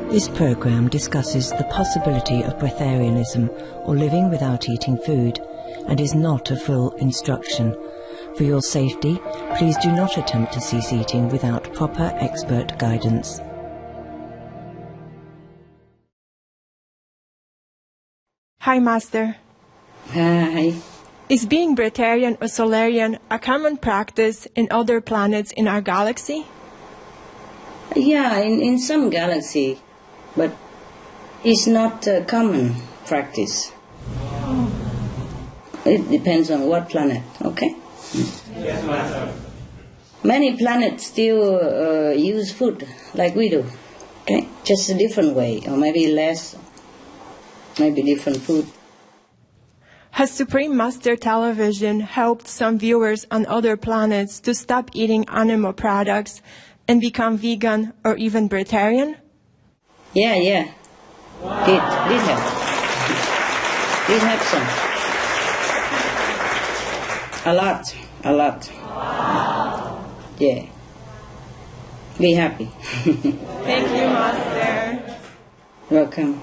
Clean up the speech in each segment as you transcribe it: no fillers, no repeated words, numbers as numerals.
This program discusses the possibility of breatharianism or living without eating food and is not a full instruction. For your safety, please do not attempt to cease eating without proper expert guidance. Hi, Master. Hi. Is being breatharian or solarian a common practice in other planets in our galaxy? Yeah, in some galaxy, but it's not a common practice. It depends on what planet, okay? Yes, Master. Many planets still use food like we do, okay? Just a different way, or maybe less, maybe different food. Has Supreme Master Television helped some viewers on other planets to stop eating animal products and become vegan or even breatharian? Yeah. Wow. Did help. Did help some. A lot. Wow. Yeah. Be happy. Thank you, Master. Welcome.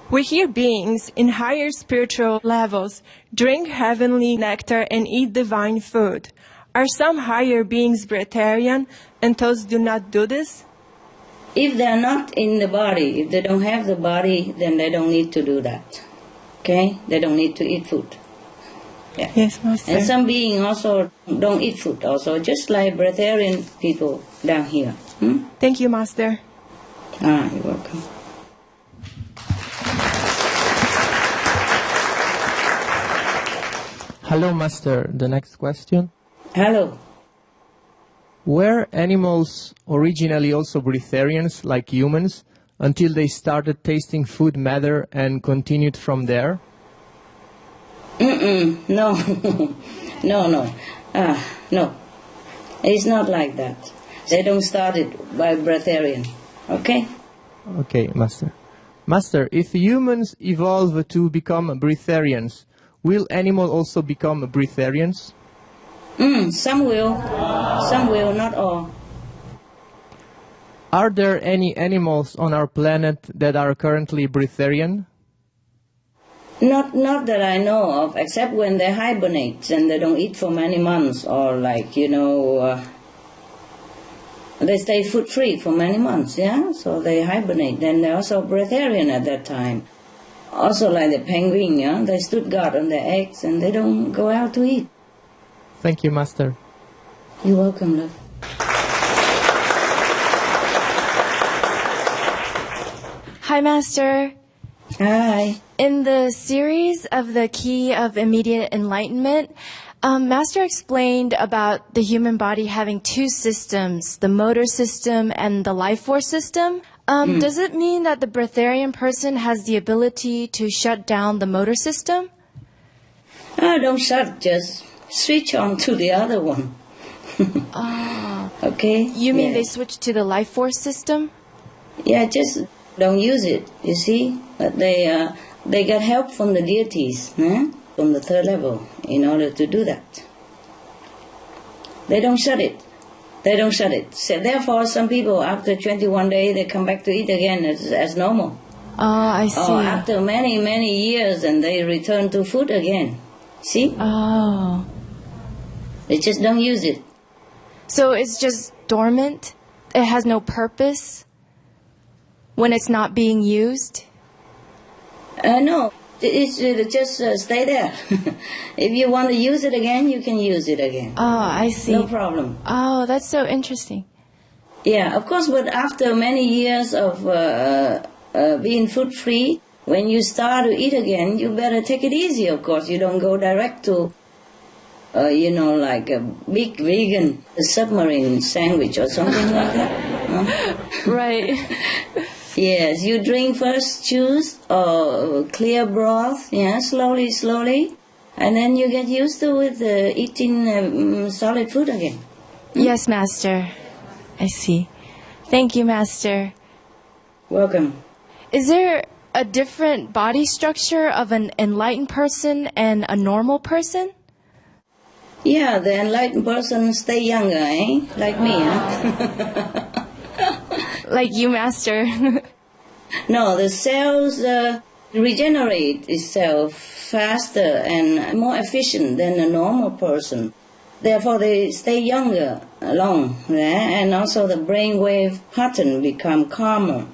We hear beings in higher spiritual levels drink heavenly nectar and eat divine food. Are some higher beings breatharian and those do not do this? If they're not in the body, if they don't have the body, then they don't need to do that. Okay? They don't need to eat food. Yeah. Yes, Master. And some beings also don't eat food also, just like breatharian people down here. Thank you, Master. You're welcome. Hello, Master. The next question. Hello. Were animals originally also breatharians like humans until they started tasting food matter and continued from there? No. No. It's not like that. They don't start it by breatharian. Okay? Okay, Master. Master, if humans evolve to become breatharians, will animals also become breatharians? Some will, not all. Are there any animals on our planet that are currently breatharian? Not that I know of, except when they hibernate and they don't eat for many months, or they stay food-free for many months, yeah? So they hibernate, then they're also breatharian at that time. Also like the penguin, yeah? They stood guard on their eggs and they don't go out to eat. Thank you, Master. You're welcome, love. Hi, Master. Hi. In the series of the Key of Immediate Enlightenment, Master explained about the human body having two systems, the motor system and the life force system. Does it mean that the breatharian person has the ability to shut down the motor system? Don't shut, just switch on to the other one. Okay? You mean they switch to the life force system? Yeah, just don't use it, you see? But they got help from the deities, from the third level, in order to do that. They don't shut it. So therefore, some people, after 21 days, they come back to eat again as normal. Oh, I see. Or after many, many years, and they return to food again. See? Oh. They just don't use it. So it's just dormant? It has no purpose when it's not being used? No. It's just stay there. If you want to use it again, you can use it again. Oh, I see. No problem. Oh, that's so interesting. Yeah, of course, but after many years of being food-free, when you start to eat again, you better take it easy, of course. You don't go direct to, like a big vegan submarine sandwich or something like that. Right. Yes, you drink first juice or clear broth, slowly, and then you get used to it, eating solid food again. Yes, Master. I see. Thank you, Master. Welcome. Is there a different body structure of an enlightened person and a normal person? Yeah, the enlightened person stay younger, Like me, huh? Like you, Master. No, the cells regenerate itself faster and more efficient than a normal person. Therefore, they stay younger long, and also the brainwave pattern become calmer.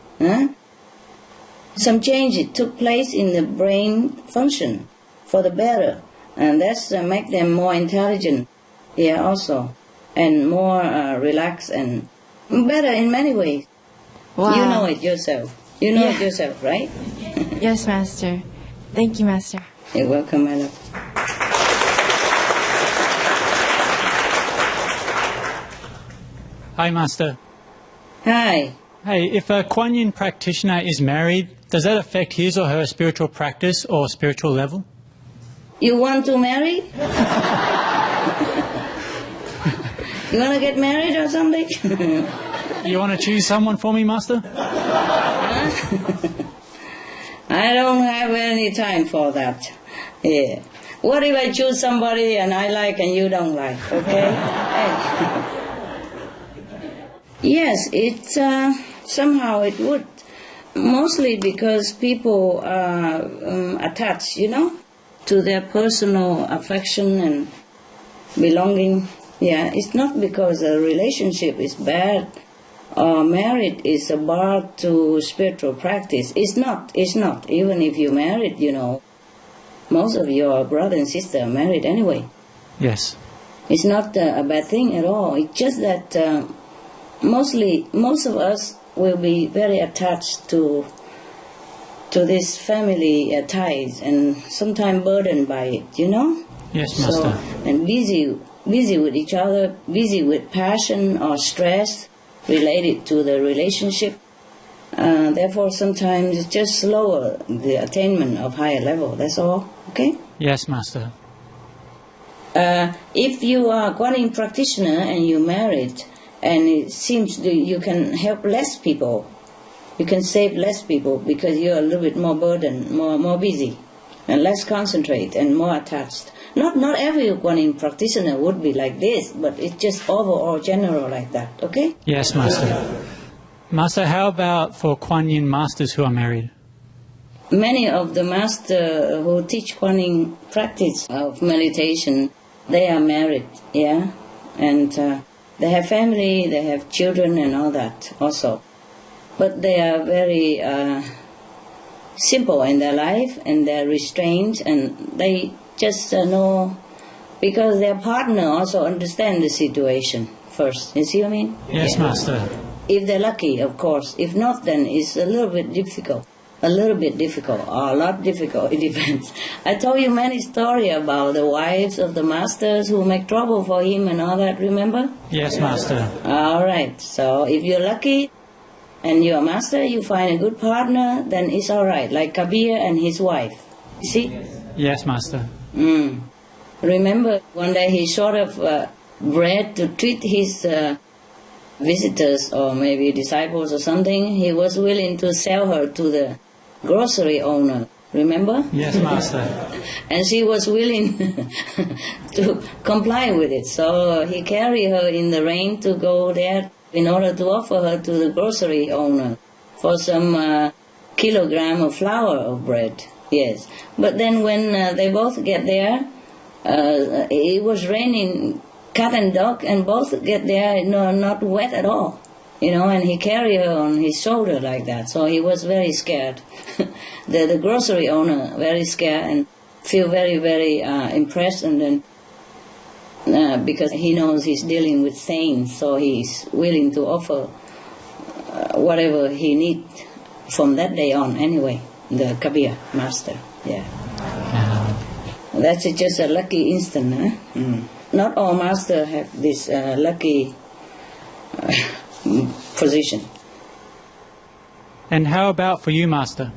Some changes took place in the brain function for the better, and that's make them more intelligent, also, and more relaxed and better in many ways. Wow. You know it yourself. You know it yourself, right? Yes, Master. Thank you, Master. You're welcome, my love. Hi, Master. Hi. Hey, if a Kuan Yin practitioner is married, does that affect his or her spiritual practice or spiritual level? You want to marry? You want to get married or something? You want to choose someone for me, Master? I don't have any time for that. Yeah. What if I choose somebody and I like and you don't like, okay? Yes, it's somehow it would. Mostly because people are attached, to their personal affection and belonging. Yeah, it's not because a relationship is bad or marriage is a bar to spiritual practice. It's not. Even if you're married, most of your brother and sister are married anyway. Yes. It's not a bad thing at all. It's just that most of us will be very attached to this family ties and sometimes burdened by it, Yes, Master. And busy with each other, busy with passion or stress related to the relationship. Therefore, sometimes it's just slower the attainment of higher level. That's all. Okay? Yes, Master. If you are a Kuan Yin practitioner and you're married, and it seems that you can help less people, you can save less people because you're a little bit more burdened, more busy, and less concentrate and more attached. Not every Kuan Yin practitioner would be like this, but it's just overall general like that, okay? Yes, Master. Master, how about for Kuan Yin masters who are married? Many of the masters who teach Kuan Yin practice of meditation, they are married, and they have family, they have children and all that also. But they are very simple in their life and they're restrained and they just know because their partner also understands the situation first. You see what I mean? Yes, Master. If they're lucky, of course. If not, then it's a little bit difficult. A little bit difficult or a lot difficult, it depends. I told you many stories about the wives of the masters who make trouble for him and all that, remember? Yes, Master. All right, so if you're lucky and you're a master, you find a good partner, then it's all right, like Kabir and his wife. You see? Yes, Master. Remember, one day he short of bread to treat his visitors or maybe disciples or something. He was willing to sell her to the grocery owner, remember? Yes, Master. And she was willing to comply with it. So he carried her in the rain to go there in order to offer her to the grocery owner for some kilogram of flour of bread. Yes. But then when they both get there, it was raining cat and dog, and both get there not wet at all. And he carried her on his shoulder like that. So he was very scared. the grocery owner, very scared and feel very, very impressed. And then because he knows he's dealing with saints, so he's willing to offer whatever he needs from that day on anyway, the Kabir master. Yeah. That's just a lucky instant, huh? Not all masters have this lucky position. And how about for you, Master?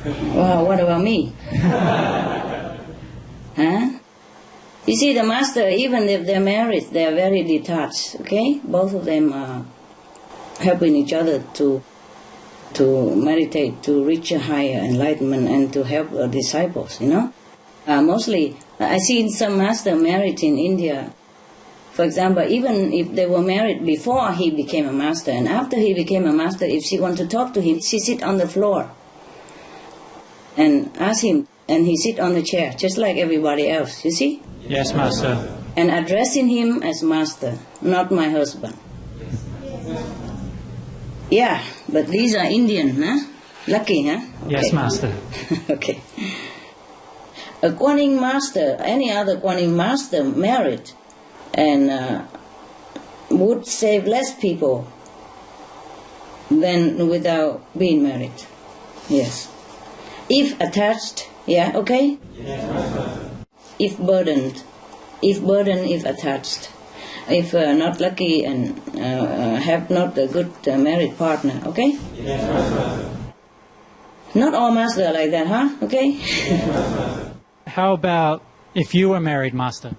Well, what about me? Huh? You see, the master, even if they're married, they're very detached, okay? Both of them are helping each other to meditate, to reach a higher enlightenment and to help disciples, Mostly, I see some master married in India For example, even if they were married before he became a master, and after he became a master, if she wants to talk to him, she sit on the floor and ask him, and he sit on the chair, just like everybody else, you see? Yes, Master. And addressing him as master, not my husband. Yeah, but these are Indian, huh? Lucky, huh? Yes, Okay. Master. Okay. A Kuan Yin master, any other Kuan Yin master married and would save less people than without being married. Yes. If attached, yeah, okay? If burdened, if attached. If not lucky and have not a good married partner, okay? Not all masters are like that, huh? Okay? How about if you were married, Master?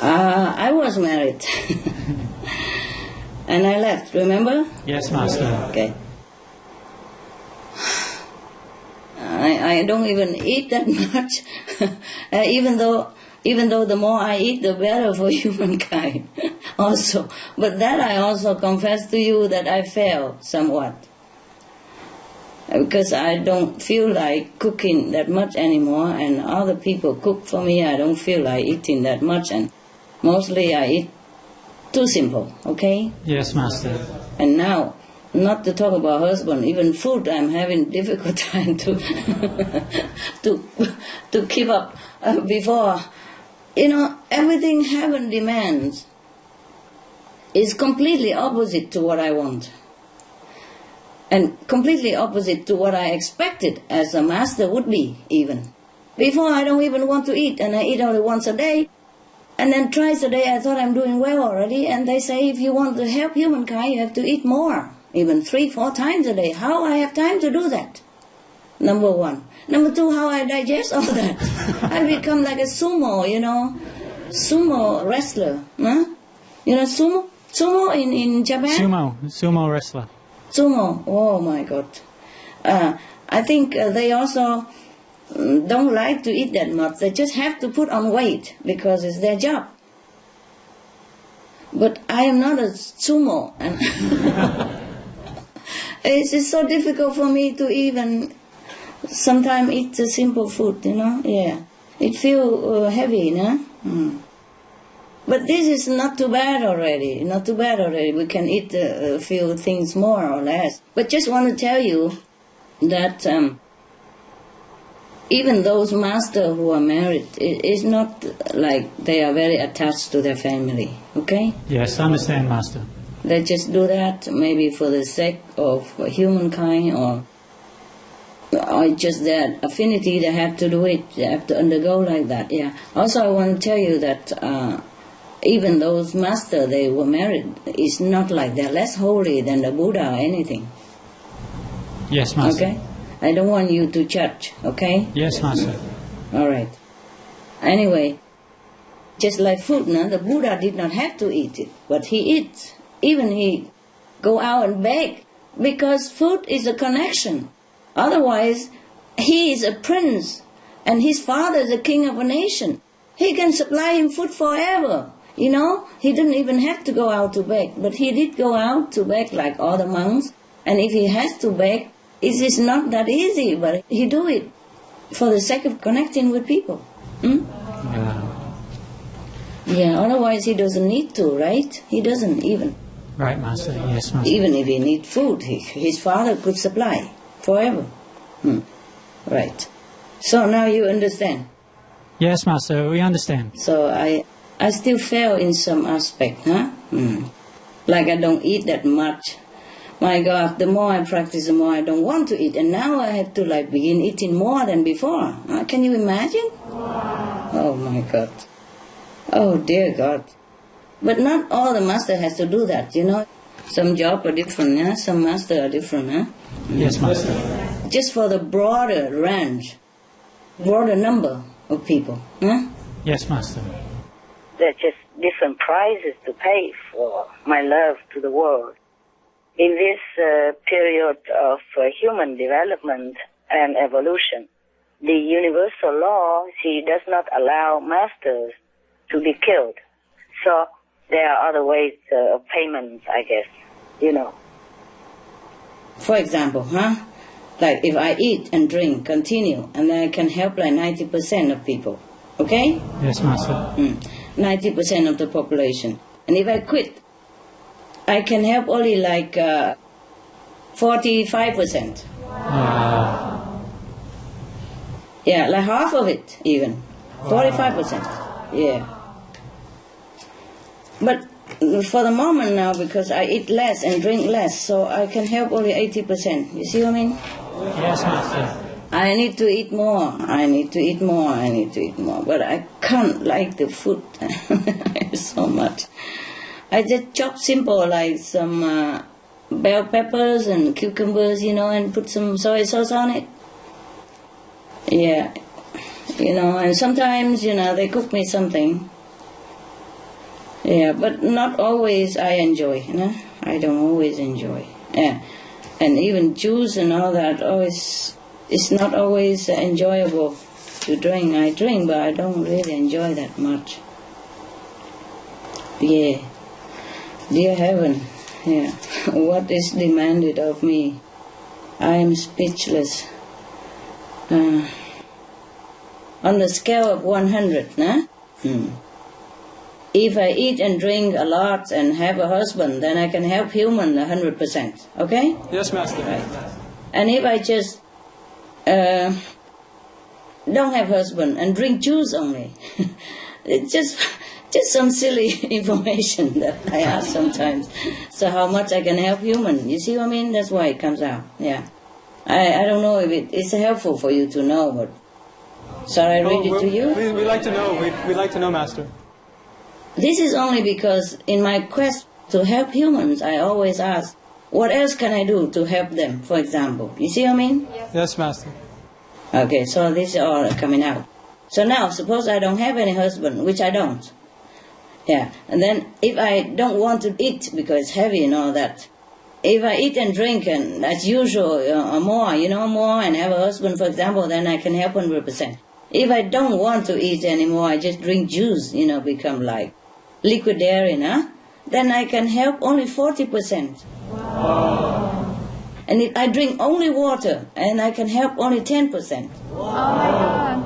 I was married. And I left, remember? Yes, Master. Okay. I don't even eat that much. even though the more I eat, the better for humankind also. But that I also confess to you that I fail somewhat. Because I don't feel like cooking that much anymore, and other people cook for me. I don't feel like eating that much, and mostly I eat too simple, okay? Yes, Master. And now, not to talk about husband, even food I'm having difficult time to to keep up before. You know, everything heaven demands is completely opposite to what I want. And completely opposite to what I expected as a master would be, even. Before, I don't even want to eat, and I eat only once a day. And then twice a day, I thought I'm doing well already. And they say, if you want to help humankind, you have to eat more, even 3-4 times a day. How I have time to do that? Number one. Number two, how I digest all that. I become like a sumo, you know, sumo wrestler. Huh? You know, sumo in Japan? Sumo wrestler. Sumo, oh my God. I think they also don't like to eat that much. They just have to put on weight because it's their job. But I am not a sumo. And it's so difficult for me to even sometimes eat the simple food, you know. Yeah, it feels heavy, you know. But this is not too bad already. Not too bad already. We can eat a few things more or less. But just want to tell you that even those masters who are married, it is not like they are very attached to their family. Okay? Yes, I understand, Master. They just do that maybe for the sake of humankind, or just that affinity. They have to do it. They have to undergo like that. Yeah. Also, I want to tell you that even those masters, they were married, it's not like they're less holy than the Buddha or anything. Yes, Master. Okay? I don't want you to judge, okay? Yes, Master. All right. Anyway, just like food, no? The Buddha did not have to eat it, but he eats. Even he go out and beg, because food is a connection. Otherwise, he is a prince, and his father is the king of a nation. He can supply him food forever. You know, he didn't even have to go out to beg, but he did go out to beg like all the monks. And if he has to beg, it is not that easy, but he do it for the sake of connecting with people. Yeah, otherwise he doesn't need to, right? He doesn't even. Right, Master. Yes, Master. Even if he need food, his father could supply forever. Right. So now you understand. Yes, Master, we understand. So I still fail in some aspect, huh? Like I don't eat that much. My God, the more I practice, the more I don't want to eat. And now I have to like begin eating more than before. Can you imagine? Oh my God. Oh dear God. But not all the master has to do that, you know. Some jobs are different, huh? Some masters are different, huh? Yes, Master. Just for the broader range, broader number of people, huh? Yes, Master. There are just different prices to pay for my love to the world. In this period of human development and evolution, the universal law, she does not allow masters to be killed. So there are other ways of payment, I guess, For example, like if I eat and drink, continue, and then I can help like 90% of people, okay? Yes, Master. 90% of the population. And if I quit, I can help only like 45%. Yeah, like half of it even. 45%. Yeah. But for the moment now, because I eat less and drink less, so I can help only 80%. You see what I mean? Yes, Master. I need to eat more. I need to eat more. But I can't like the food so much. I just chop simple like some bell peppers and cucumbers, and put some soy sauce on it. Yeah. And sometimes, they cook me something. Yeah, but not always I enjoy, I don't always enjoy. Yeah. And even juice and all that, it's not always enjoyable to drink. I drink, but I don't really enjoy that much. Yeah. Dear heaven, yeah. What is demanded of me? I am speechless. On the scale of 100, If I eat and drink a lot and have a husband, then I can help human 100%. Okay? Yes, Master. Right. And if I just don't have husband and drink juice only, it's just some silly information that I ask sometimes. So how much I can help human? You see what I mean? That's why it comes out. Yeah. I don't know if it's helpful for you to know, but shall I read it to you? We'd like to know. We'd like to know, Master. This is only because in my quest to help humans, I always ask, what else can I do to help them, for example? You see what I mean? Yes, Master. Okay, so this is all coming out. So now, suppose I don't have any husband, which I don't. Yeah, and then if I don't want to eat because it's heavy and all that, if I eat and drink and as usual, more, more, and have a husband, for example, then I can help 100%. If I don't want to eat anymore, I just drink juice, become like liquidarian, then I can help only 40%. Wow. And if I drink only water, and I can help only 10%. Wow.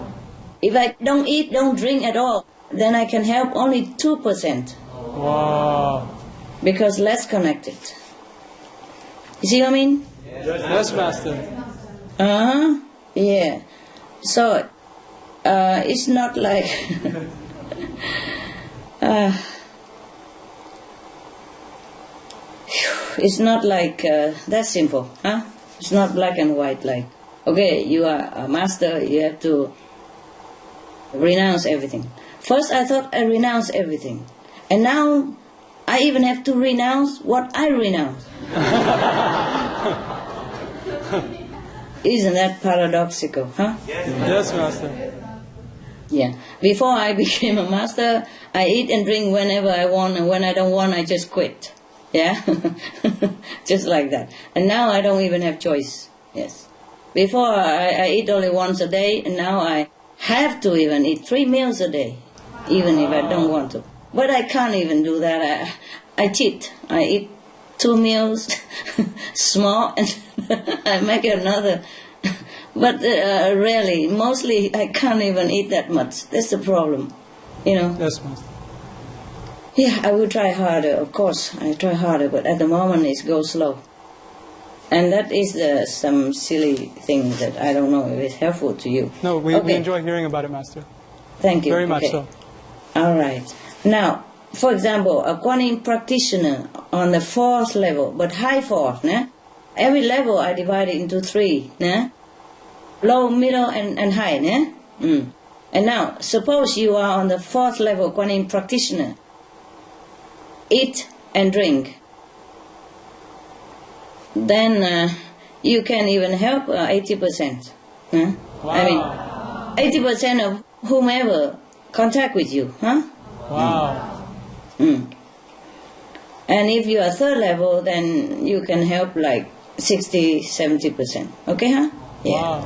If I don't eat, don't drink at all, then I can help only 2%. Wow. Because less connected. You see what I mean? Yes, Master. Yeah. So, it's not like... it's not like that simple, It's not black and white like, okay, you are a master, you have to renounce everything. First I thought I renounced everything. And now I even have to renounce what I renounce. Isn't that paradoxical, Yes, Master. Yeah. Before I became a master, I eat and drink whenever I want, and when I don't want, I just quit. Yeah? Just like that. And now I don't even have choice. Yes. Before I eat only once a day, and now I have to even eat 3 meals a day, even if I don't want to. But I can't even do that. I cheat. I eat 2 meals, small, and I make another. But really, mostly I can't even eat that much. That's the problem, Yes, Master. Yeah, I will try harder, of course. I try harder, but at the moment it goes slow. And that is some silly thing that I don't know if it's helpful to you. No, we enjoy hearing about it, Master. Thank you. Very much so. All right. Now, for example, a Kuan Yin practitioner on the 4th level, but high 4th, every level I divide it into 3, low, middle, and high, And now, suppose you are on the 4th level Kuan Yin practitioner. Eat and drink. Then you can even help 80%. Wow. I mean, 80% of whomever contact with you, Wow. And if you are 3rd level, then you can help like 60-70%. Okay, Yeah. Wow.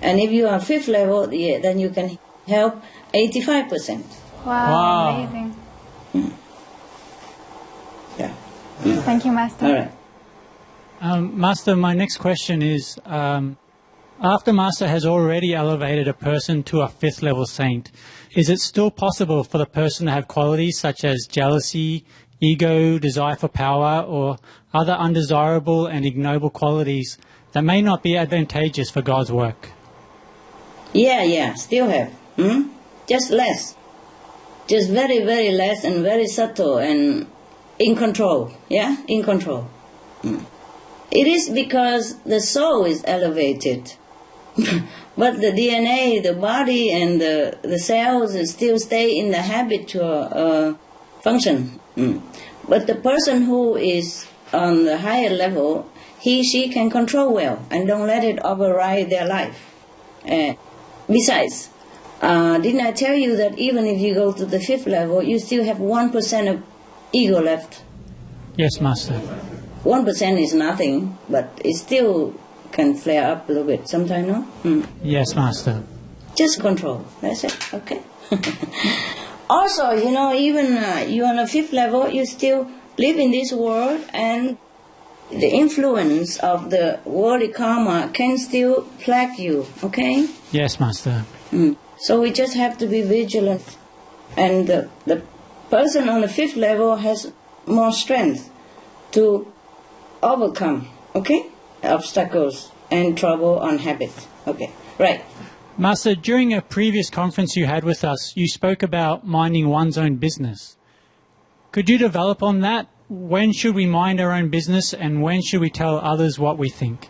And if you are 5th level, then you can help 85%. Wow. Amazing. Yeah. Thank you, Master. All right. Master, my next question is, after Master has already elevated a person to a 5th level saint, is it still possible for the person to have qualities such as jealousy, ego, desire for power, or other undesirable and ignoble qualities that may not be advantageous for God's work? Yeah, still have. Just less. Just very, very less and very subtle and in control. Yeah, in control. It is because the soul is elevated. But the DNA, the body, and the cells still stay in the habitual function. But the person who is on the higher level, she can control well and don't let it override their life. Besides, didn't I tell you that even if you go to the 5th level, you still have 1% of ego left? Yes, Master. 1% is nothing, but it still can flare up a little bit sometimes, no? Yes, Master. Just control. That's it. Okay. Also, even you're on a 5th level, you still live in this world, and the influence of the worldly karma can still plague you, okay? Yes, Master. So we just have to be vigilant. And the person on the 5th level has more strength to overcome, okay, obstacles and trouble on habit. Okay, right. Master, during a previous conference you had with us, you spoke about minding one's own business. Could you develop on that? When should we mind our own business, and when should we tell others what we think?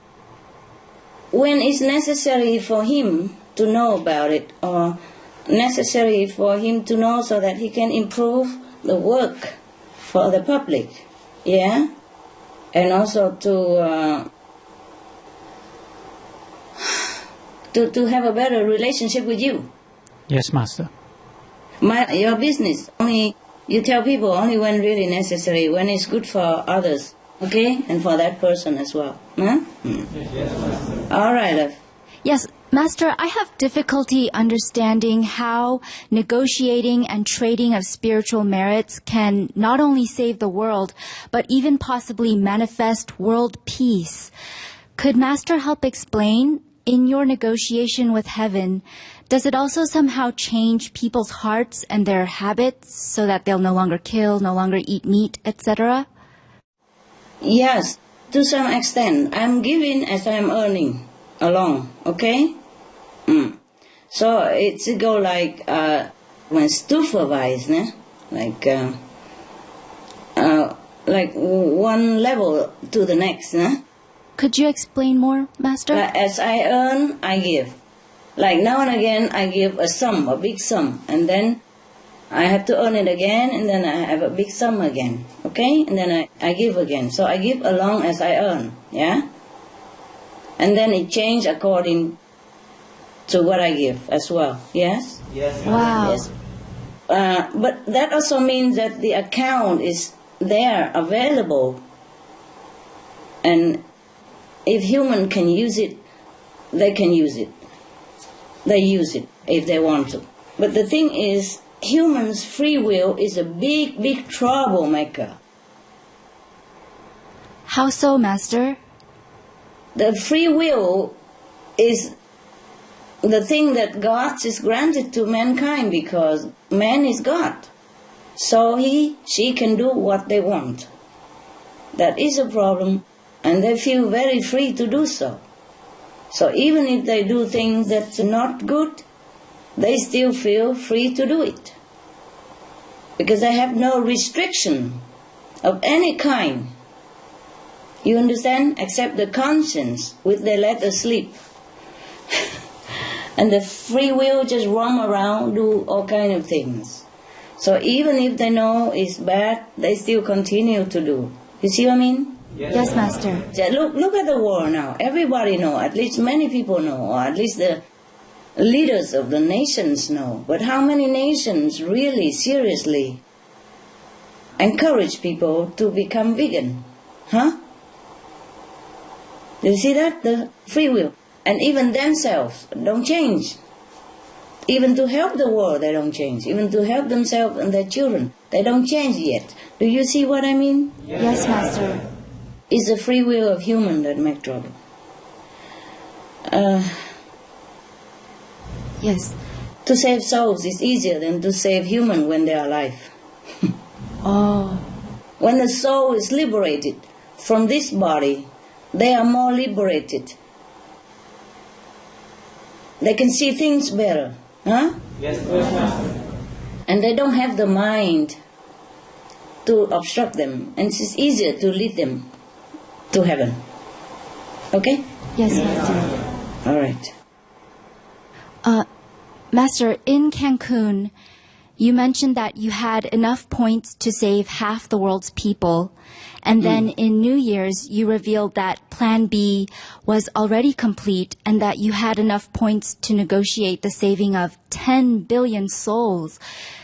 When it's necessary for him to know about it, or necessary for him to know so that he can improve the work for the public, yeah? And also to have a better relationship with you. Yes, Master. Your business, you tell people only when really necessary, when it's good for others, okay? And for that person as well. Huh? All right, love. Yes, Master, I have difficulty understanding how negotiating and trading of spiritual merits can not only save the world, but even possibly manifest world peace. Could Master help explain, in your negotiation with heaven, does it also somehow change people's hearts and their habits so that they'll no longer kill, no longer eat meat, etc.? Yes, to some extent. I'm giving as I'm earning along, okay? So it's go like when supervised, like one level to the next. Could you explain more, Master? As I earn, I give. Like now and again, I give a sum, a big sum, and then I have to earn it again, and then I have a big sum again, okay? And then I give again. So I give along as I earn, yeah? And then it changes according to what I give as well, yes? Yes. Wow. Yes. But that also means that the account is there, available. And if human can use it, they can use it. They use it if they want to. But the thing is, humans' free will is a big, big troublemaker. How so, Master? The free will is the thing that God is granted to mankind because man is God. So she can do what they want. That is a problem, and they feel very free to do so. So even if they do things that's not good, they still feel free to do it. Because they have no restriction of any kind. You understand? Except the conscience, which they let asleep. And the free will just roam around, do all kind of things. So even if they know it's bad, they still continue to do. You see what I mean? Yes, Master. Look at the war now. Everybody know, at least many people know, or at least the leaders of the nations know. But how many nations really, seriously encourage people to become vegan? Huh? You see that? The free will. And even themselves don't change. Even to help the world, they don't change. Even to help themselves and their children, They don't change yet. Do you see what I mean? Yes, Master. It's the free will of human that make trouble. Yes. To save souls is easier than to save human when they are alive. Oh. When the soul is liberated from this body, they are more liberated. They can see things better. Huh? Yes, Master. And they don't have the mind to obstruct them. And it's easier to lead them to heaven. Okay? Yes, Master. All right. Master, in Cancun, you mentioned that you had enough points to save half the world's people. And then in New Year's, you revealed that Plan B was already complete and that you had enough points to negotiate the saving of 10 billion souls.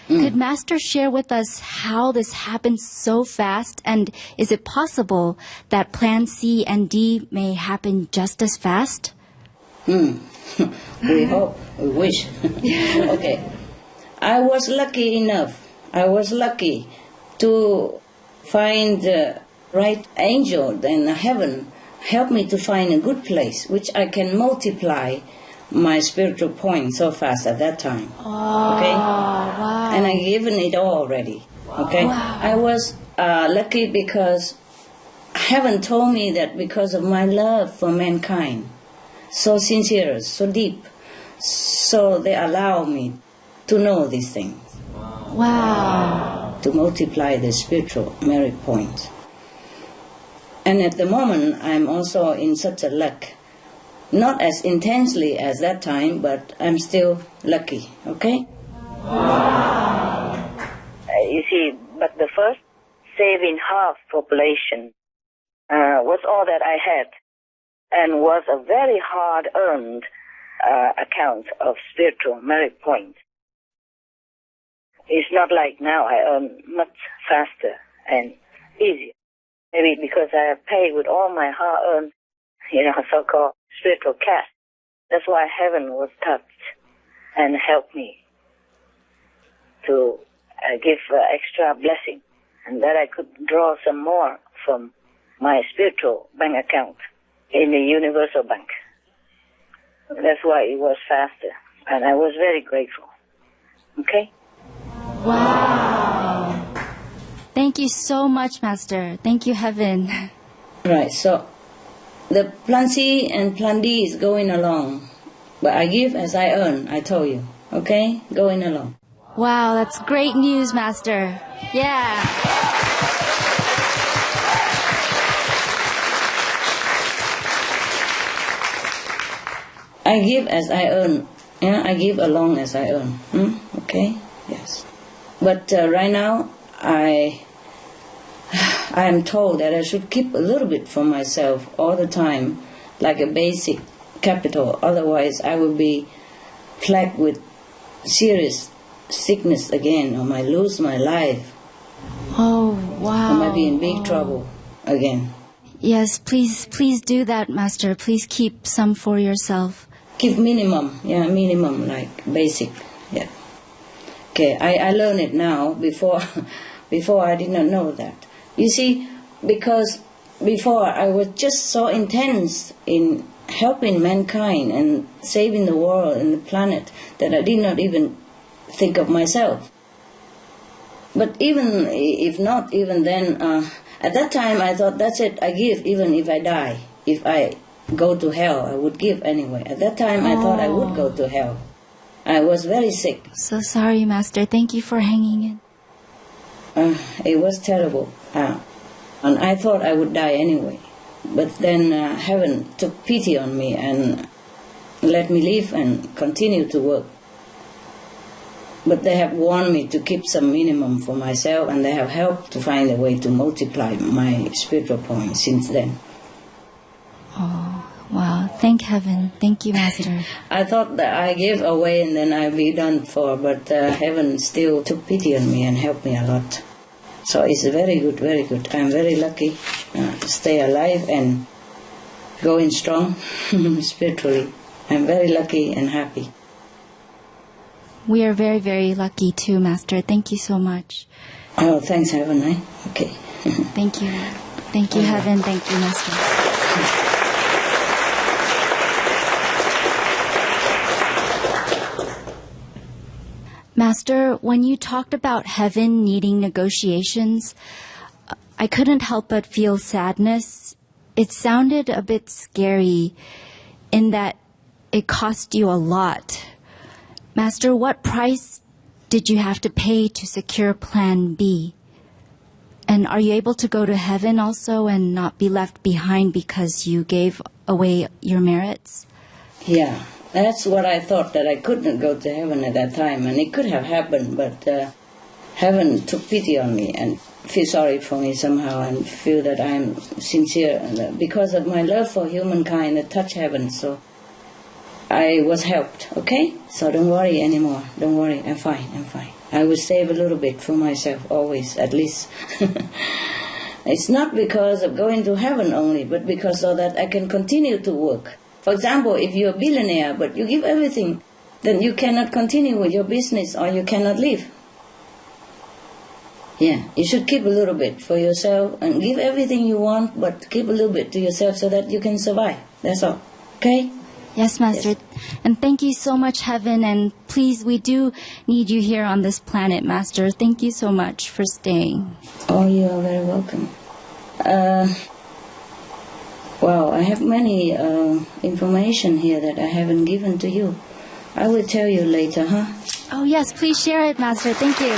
Could Master share with us how this happened so fast? And is it possible that Plan C and D may happen just as fast? We hope, we wish. Okay. I was lucky enough. I was lucky to find the right angel in heaven help me to find a good place which I can multiply my spiritual points so fast at that time. Okay? Wow. And I given it all already. Okay? Wow. I was lucky because heaven told me that because of my love for mankind, so sincere, so deep, so they allow me to know these things. Wow. To multiply the spiritual merit points. And at the moment, I'm also in such a luck. Not as intensely as that time, but I'm still lucky, okay? You see, but the first saving half population was all that I had and was a very hard-earned account of spiritual merit points. It's not like now I earn much faster and easier. Maybe because I have paid with all my hard-earned, so-called spiritual cash. That's why heaven was touched and helped me to give extra blessing, and that I could draw some more from my spiritual bank account in the universal bank. That's why it was faster, and I was very grateful. Okay? Wow. Thank you so much, Master. Thank you, Heaven. Right, so the Plan C and Plan D is going along. But I give as I earn, I told you. Okay? Going along. Wow, that's great news, Master. Yeah. I give as I earn. Yeah, I give along as I earn. Okay? Yes. But right now, I am told that I should keep a little bit for myself all the time, like a basic capital. Otherwise, I will be plagued with serious sickness again, or might lose my life. Oh, wow. I might be in big trouble again. Yes, please do that, Master. Please keep some for yourself. Keep minimum, like basic, yeah. Okay, I learn it now. Before I did not know that. You see, because before I was just so intense in helping mankind and saving the world and the planet that I did not even think of myself. But even if not, even then, at that time I thought, that's it, I give even if I die. If I go to hell, I would give anyway. At that time I thought I would go to hell. I was very sick. So sorry, Master. Thank you for hanging in. It was terrible. And I thought I would die anyway. But then heaven took pity on me and let me live and continue to work. But they have warned me to keep some minimum for myself, and they have helped to find a way to multiply my spiritual points since then. Oh, wow. Thank heaven. Thank you, Master. I thought that I gave away and then I'd be done for, but heaven still took pity on me and helped me a lot. So it's very good, very good. I'm very lucky to stay alive and going strong spiritually. I'm very lucky and happy. We are very, very lucky too, Master. Thank you so much. Oh, thanks, Heaven, eh? Okay. Thank you. Thank you, Heaven. Thank you, Master. Master, when you talked about heaven needing negotiations, I couldn't help but feel sadness. It sounded a bit scary in that it cost you a lot. Master, what price did you have to pay to secure Plan B? And are you able to go to heaven also and not be left behind because you gave away your merits? Yeah, that's what I thought, that I couldn't go to heaven at that time. And it could have happened, but heaven took pity on me and feel sorry for me somehow and feel that I'm sincere. Because of my love for humankind, it touched heaven, so I was helped, okay? So don't worry anymore. Don't worry, I'm fine, I'm fine. I will save a little bit for myself, always, at least. It's not because of going to heaven only, but because so that I can continue to work. For example, if you're a billionaire, but you give everything, then you cannot continue with your business or you cannot live. Yeah, you should keep a little bit for yourself and give everything you want, but keep a little bit to yourself so that you can survive. That's all. Okay? Yes, Master. Yes. And thank you so much, Heaven. And please, we do need you here on this planet, Master. Thank you so much for staying. Oh, you are very welcome. Well, I have many information here that I haven't given to you. I will tell you later, huh? Oh, yes. Please share it, Master. Thank you.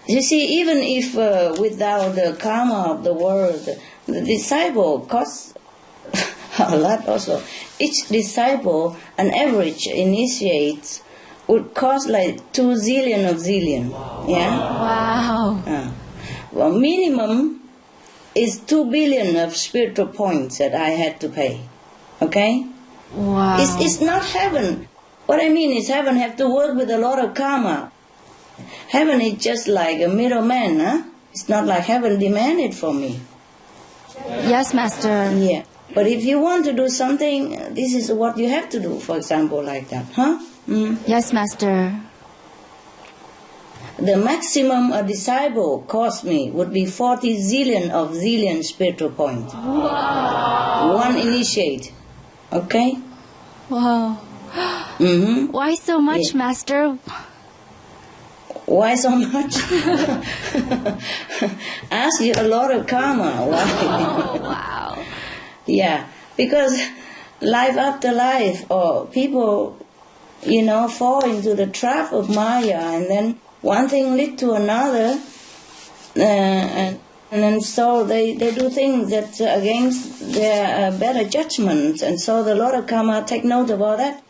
You see, even if without the karma of the world, the disciple costs a lot also. Each disciple, an average initiate, would cost like 2 zillion of zillion. Yeah? Wow. Well, minimum is 2 billion of spiritual points that I had to pay. Okay? Wow. It's not heaven. What I mean is heaven have to work with a lot of karma. Heaven is just like a middleman, huh? It's not like heaven demanded from me. Yes, Master. Yeah. But if you want to do something, this is what you have to do, for example, like that, huh? Mm. Yes, Master. The maximum a disciple cost me would be 40 zillion of zillion spiritual points. Wow. One initiate. Okay? Wow. Mm-hmm. Why so much, yeah. Master? Why so much? Ask you a lot of karma. Why? Oh, wow. Yeah, because life after life, or people, fall into the trap of Maya, and then one thing leads to another, and then so they do things that's against their better judgments, and so the Lord of Karma take note of all that.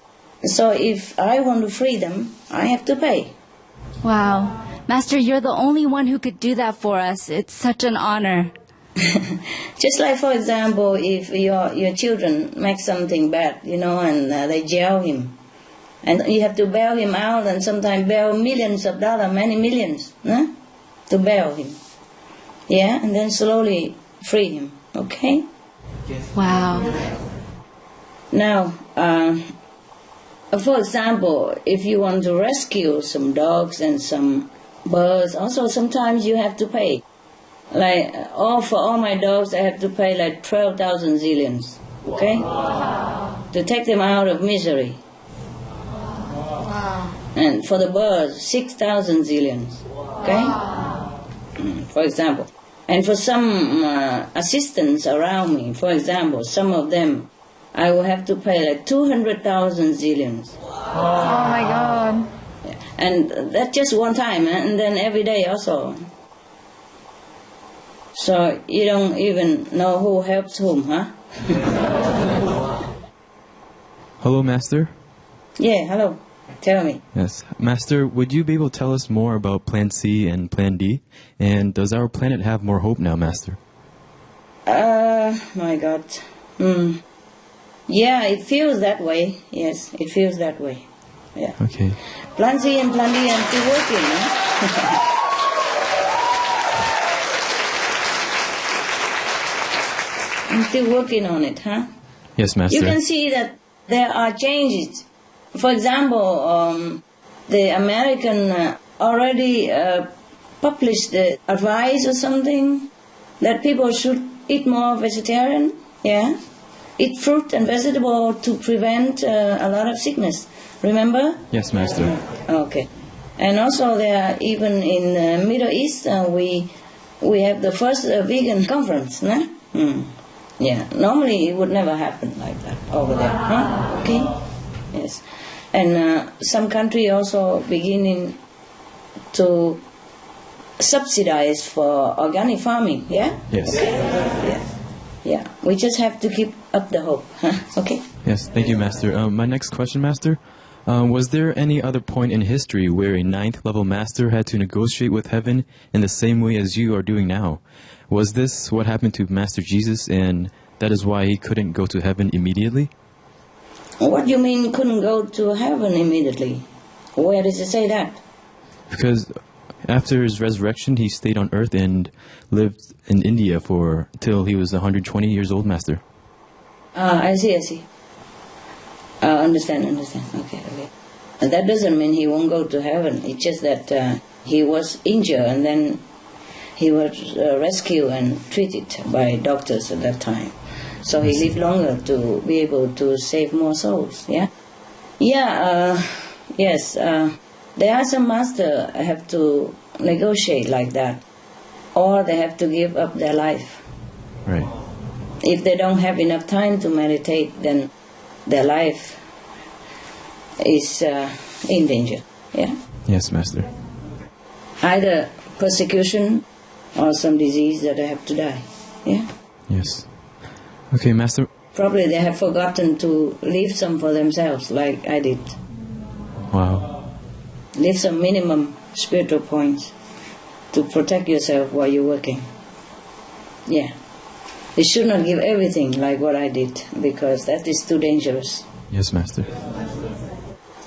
So if I want to free them, I have to pay. Wow. Master, you're the only one who could do that for us. It's such an honor. Just like, for example, if your children make something bad, and they jail him. And you have to bail him out, and sometimes bail millions of dollars, many millions, to bail him. Yeah, and then slowly free him, okay? Wow. Now, for example, if you want to rescue some dogs and some birds, also sometimes you have to pay. Like, for all my dogs, I have to pay like 12,000 zillions, okay? Wow. To take them out of misery. Wow. And for the birds, 6,000 zillions, okay? Wow. For example. And for some assistants around me, for example, some of them, I will have to pay like 200,000 zillions. Wow. Oh my God. And that's just one time, and then every day also. So you don't even know who helps whom, huh? Hello, Master. Yeah, hello. Tell me. Yes. Master, would you be able to tell us more about Plan C and Plan D? And does our planet have more hope now, Master? My God. Yeah, it feels that way. Yes, it feels that way. Yeah. Okay. Plan C and Plan D, I'm still working, huh? I'm still working on it, huh? Yes, Master. You can see that there are changes For example, the American already published the advice or something that people should eat more vegetarian, yeah? Eat fruit and vegetable to prevent a lot of sickness. Remember? Yes, Master. Okay. And also there, even in the Middle East, we have the first vegan conference, no? Yeah, normally it would never happen like that over there, huh? Okay? Yes. And some country also beginning to subsidize for organic farming, yeah? Yes. Yeah. We just have to keep up the hope, huh? Okay? Yes, thank you, Master. My next question, Master. Was there any other point in history where a 9th level master had to negotiate with heaven in the same way as you are doing now? Was this what happened to Master Jesus, and that is why he couldn't go to heaven immediately? What do you mean couldn't go to heaven immediately? Where does it say that? Because after his resurrection, he stayed on earth and lived in India till he was 120 years old, Master. I see. Understand. Okay. And that doesn't mean he won't go to heaven. It's just that he was injured and then he was rescued and treated by doctors at that time. So he lived longer to be able to save more souls, yeah? Yeah, yes. There are some masters have to negotiate like that, or they have to give up their life. Right. If they don't have enough time to meditate, then their life is in danger, yeah? Yes, Master. Either persecution or some disease that they have to die, yeah? Yes. Okay, Master. Probably they have forgotten to leave some for themselves, like I did. Wow. Leave some minimum spiritual points to protect yourself while you're working. Yeah. You should not give everything like what I did, because that is too dangerous. Yes, Master.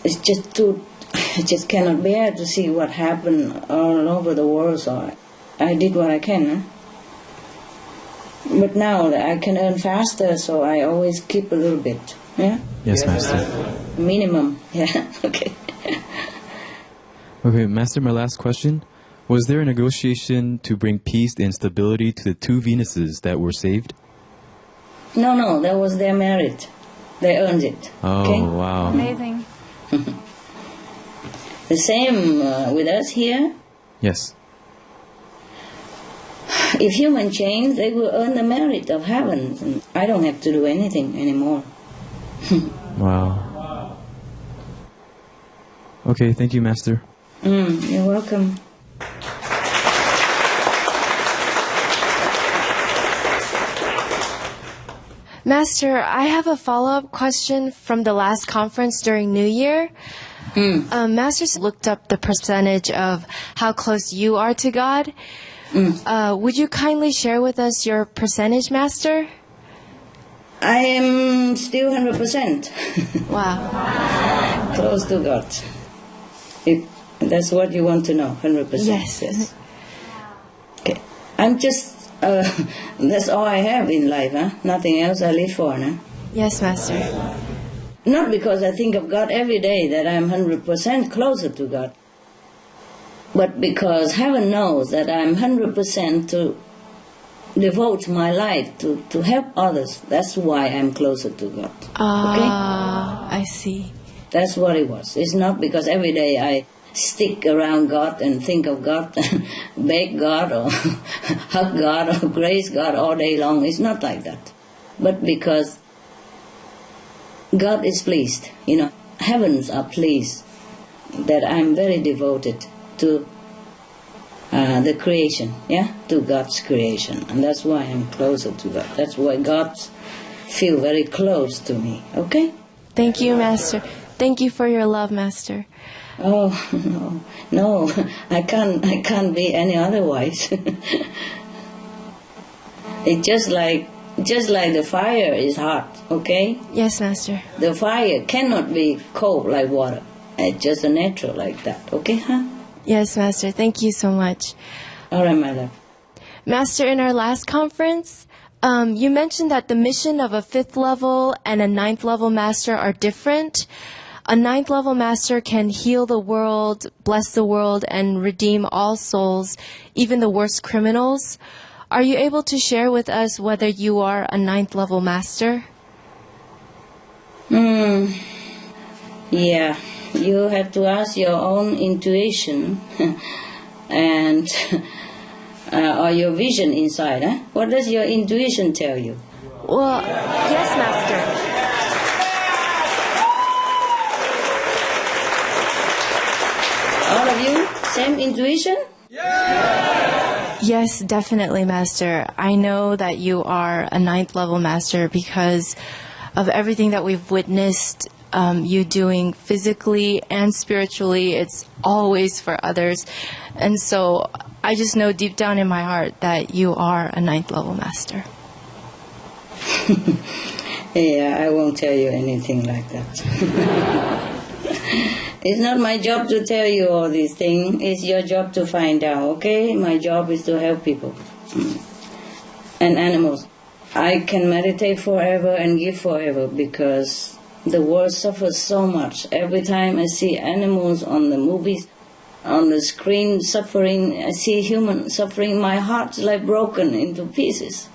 It's just too... I just cannot bear to see what happened all over the world, so I did what I can, huh? But now I can earn faster, so I always keep a little bit, yeah? Yes, Master. Minimum, yeah, okay. Okay, Master, my last question. Was there a negotiation to bring peace and stability to the 2 Venuses that were saved? No, that was their merit. They earned it. Oh, okay? wow. Amazing. The same with us here. Yes. If humans change, they will earn the merit of heaven. And I don't have to do anything anymore. Wow. Okay, thank you, Master. You're welcome. Master, I have a follow-up question from the last conference during New Year. Master looked up the percentage of how close you are to God. Would you kindly share with us your percentage, Master? I am still 100%. Wow. Close to God. If that's what you want to know, 100%. Yes. Okay. I'm just... that's all I have in life, huh? Nothing else I live for, no? Yes, Master. Not because I think of God every day that I'm 100% closer to God, but because heaven knows that I'm 100% to devote my life to help others. That's why I'm closer to God. I see. That's what it was. It's not because every day I stick around God and think of God, beg God or hug God or grace God all day long. It's not like that. But because God is pleased, heavens are pleased that I'm very devoted to the creation, to God's creation. And that's why I'm closer to God. That's why God feels very close to me, okay? Thank you, Master. Thank you for your love, Master. Oh, no, I can't be any otherwise. It's just like the fire is hot, okay? Yes, Master. The fire cannot be cold like water. It's just a natural like that, okay, huh? Yes, Master. Thank you so much. All right, my love. Master, in our last conference, you mentioned that the mission of a 5th level and a 9th level master are different. a ninth level master can heal the world, bless the world, and redeem all souls, even the worst criminals. Are you able to share with us whether you are a ninth level master? Yeah, you have to ask your own intuition and or your vision inside. Huh? What does your intuition tell you? Well, yes, Master. All of you, same intuition? Yes, definitely, Master. I know that you are a ninth level master because of everything that we've witnessed you doing physically and spiritually. It's always for others. And so I just know deep down in my heart that you are a ninth level master. Yeah, I won't tell you anything like that. It's not my job to tell you all these things. It's your job to find out, okay? My job is to help people and animals. I can meditate forever and give forever because the world suffers so much. Every time I see animals on the movies, on the screen suffering, I see humans suffering, my heart's like broken into pieces.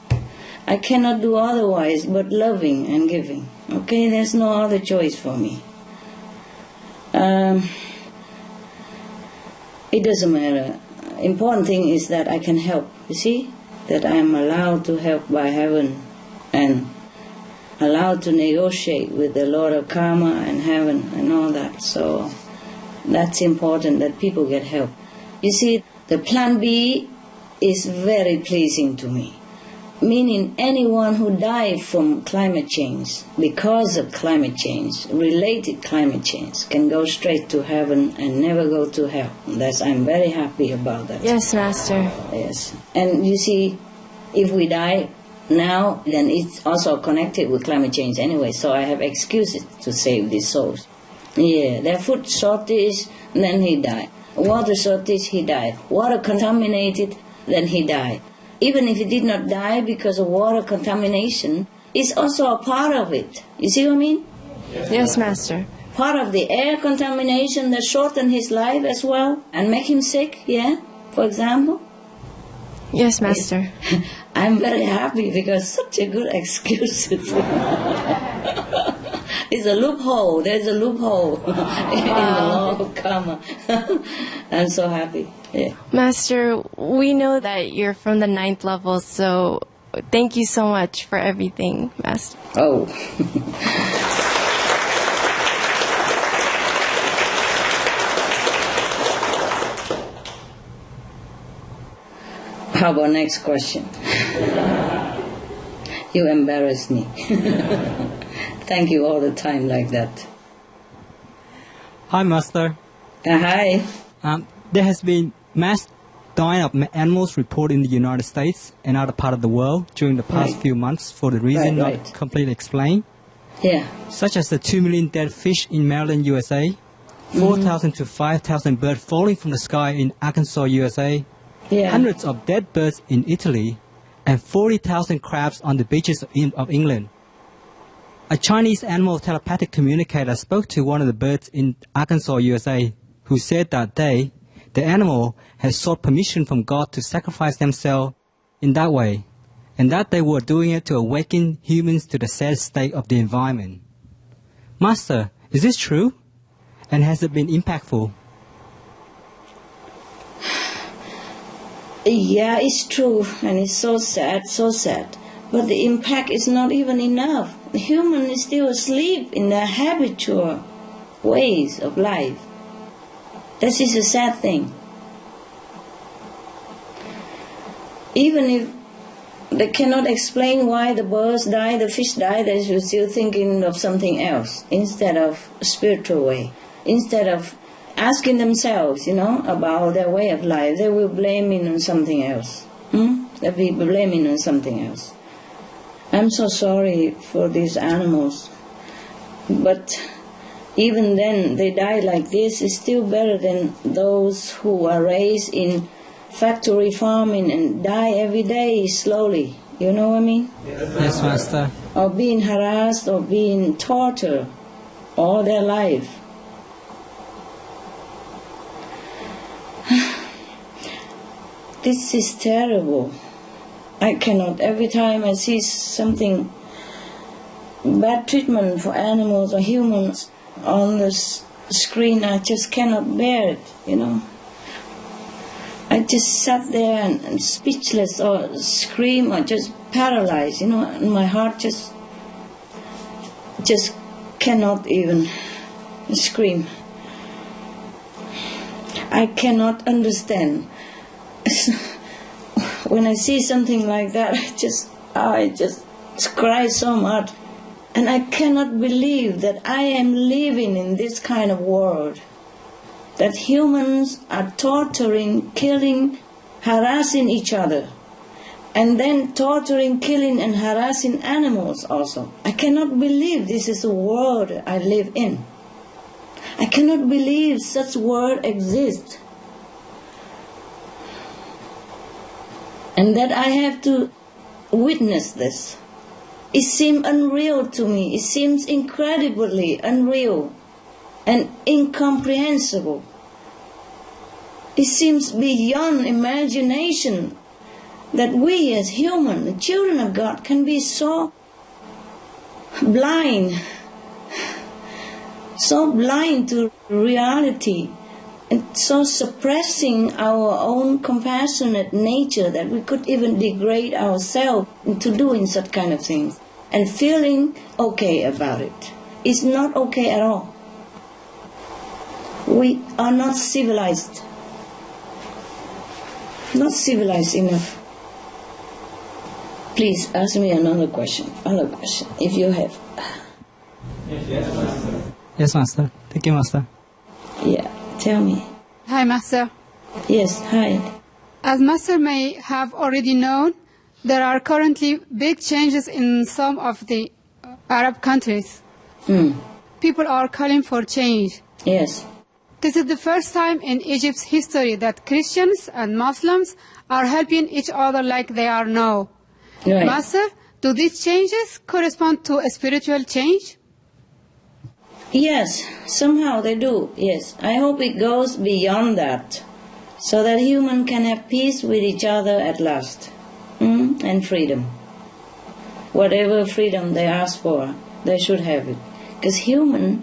I cannot do otherwise but loving and giving. Okay, there's no other choice for me. It doesn't matter. Important thing is that I can help. You see, that I am allowed to help by heaven and allowed to negotiate with the Lord of Karma and heaven and all that. So that's important that people get help. You see, the plan B is very pleasing to me. Meaning anyone who died from climate change, because of climate change, related climate change, can go straight to heaven and never go to hell. I'm very happy about that. Yes, Master. Yes. And you see, if we die now, then it's also connected with climate change anyway, so I have excuses to save these souls. Yeah, their food shortage, then he died. Water shortage, he died. Water contaminated, then he died. Even if he did not die because of water contamination, it's also a part of it. You see what I mean? Yes, Master. Part of the air contamination that shortened his life as well and make him sick, yeah, for example. Yes, Master. I'm very happy because such a good excuse. It's a loophole. There's a loophole in the law of karma. I'm so happy. Yeah. Master, we know that you're from the ninth level, so thank you so much for everything, Master. Oh. How about next question? You embarrass me. Thank you all the time like that. Hi, Master. Hi. There has been mass dying of animals reported in the United States and other part of the world during the past few months for the reason not completely explained. Yeah. Such as the 2 million dead fish in Maryland, USA, 4,000 to 5,000 birds falling from the sky in Arkansas, USA, hundreds of dead birds in Italy, and 40,000 crabs on the beaches of England. A Chinese animal telepathic communicator spoke to one of the birds in Arkansas, USA, who said that the animal had sought permission from God to sacrifice themselves in that way, and that they were doing it to awaken humans to the sad state of the environment. Master, is this true? And has it been impactful? Yeah, it's true, and it's so sad, so sad. But the impact is not even enough. The human is still asleep in their habitual ways of life. This is a sad thing. Even if they cannot explain why the birds die, the fish die, they're still thinking of something else instead of a spiritual way. Instead of asking themselves, about their way of life, they will blame it on something else. They'll be blaming on something else. I'm so sorry for these animals. But even then, they die like this. It's still better than those who are raised in factory farming and die every day slowly. You know what I mean? Yes, Master. Or being harassed or being tortured all their life. This is terrible. I cannot, every time I see something, bad treatment for animals or humans on the screen, I just cannot bear it, you know. I just sat there and speechless or scream or just paralyzed, you know, and my heart just cannot even scream. I cannot understand. When I see something like that, I just cry so much. And I cannot believe that I am living in this kind of world. That humans are torturing, killing, harassing each other. And then torturing, killing, and harassing animals also. I cannot believe this is the world I live in. I cannot believe such world exists. And that I have to witness this. It seems unreal to me. It seems incredibly unreal and incomprehensible. It seems beyond imagination that we as human, the children of God, can be so blind to reality, and so suppressing our own compassionate nature that we could even degrade ourselves into doing such kind of things and feeling okay about it. It's not okay at all. We are not civilized. Not civilized enough. Please ask me another question, if you have. Yes, Master. Yes, Master. Thank you, Master. Yeah, tell me. Hi, Master. Yes, hi. As Master may have already known, there are currently big changes in some of the Arab countries. People are calling for change. Yes. This is the first time in Egypt's history that Christians and Muslims are helping each other like they are now. Right. Master, do these changes correspond to a spiritual change? Yes, somehow they do, yes. I hope it goes beyond that, so that humans can have peace with each other at last, and freedom. Whatever freedom they ask for, they should have it. Because humans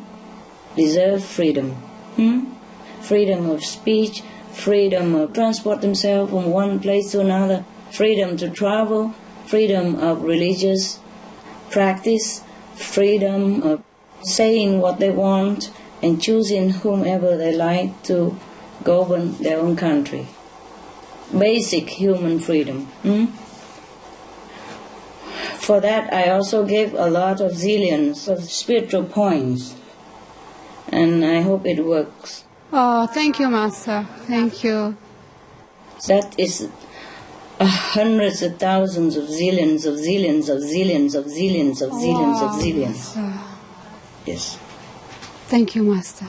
deserve freedom. Freedom of speech, freedom of transport themselves from one place to another, freedom to travel, freedom of religious practice, freedom of saying what they want and choosing whomever they like to govern their own country. Basic human freedom. For that I also gave a lot of zillions of spiritual points, and I hope it works. Oh, thank you, Master. Thank you. That is hundreds of thousands of zillions of zillions of zillions of zillions of zillions of zillions. Yes. Thank you, Master.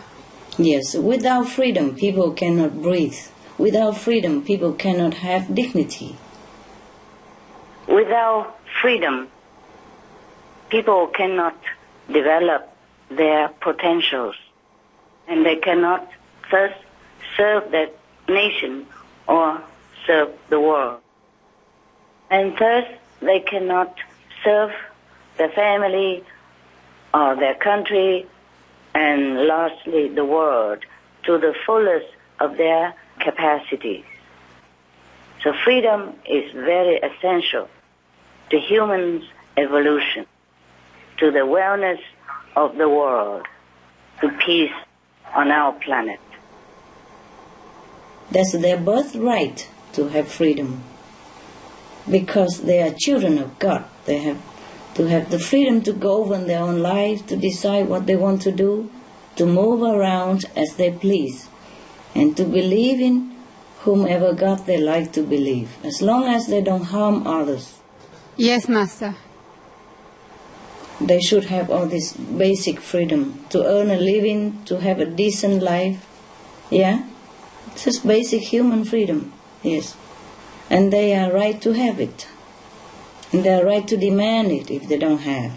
Yes, without freedom people cannot breathe. Without freedom people cannot have dignity. Without freedom, people cannot develop their potentials, and they cannot thus serve their nation or serve the world. And thus they cannot serve their family or their country, and lastly the world, to the fullest of their capacities. So freedom is very essential to humans' evolution, to the wellness of the world, to peace on our planet. That's their birthright to have freedom, because they are children of God. They have to have the freedom to govern their own life, to decide what they want to do, to move around as they please, and to believe in whomever God they like to believe, as long as they don't harm others. Yes, Master. They should have all this basic freedom to earn a living, to have a decent life. Yeah? It's just basic human freedom, yes. And they are right to have it. And they are right to demand it if they don't have.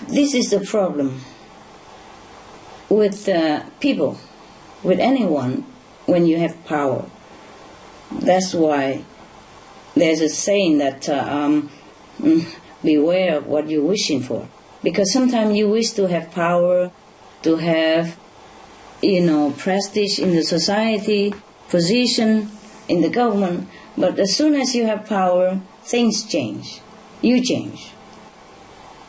This is the problem with people, with anyone, when you have power. That's why there's a saying that beware of what you're wishing for. Because sometimes you wish to have power, to have, prestige in the society, position in the government, but as soon as you have power, things change. You change.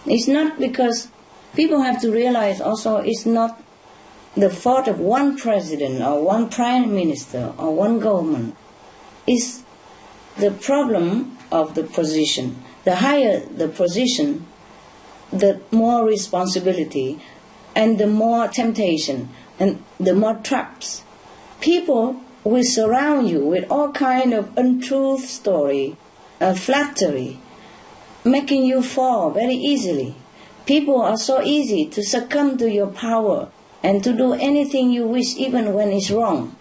It's not because people have to realize also it's not the fault of one president or one prime minister or one government. It's the problem of the position. The higher the position, the more responsibility and the more temptation and the more traps. People will surround you with all kind of untruth story, flattery, making you fall very easily. People are so easy to succumb to your power and to do anything you wish even when it's wrong.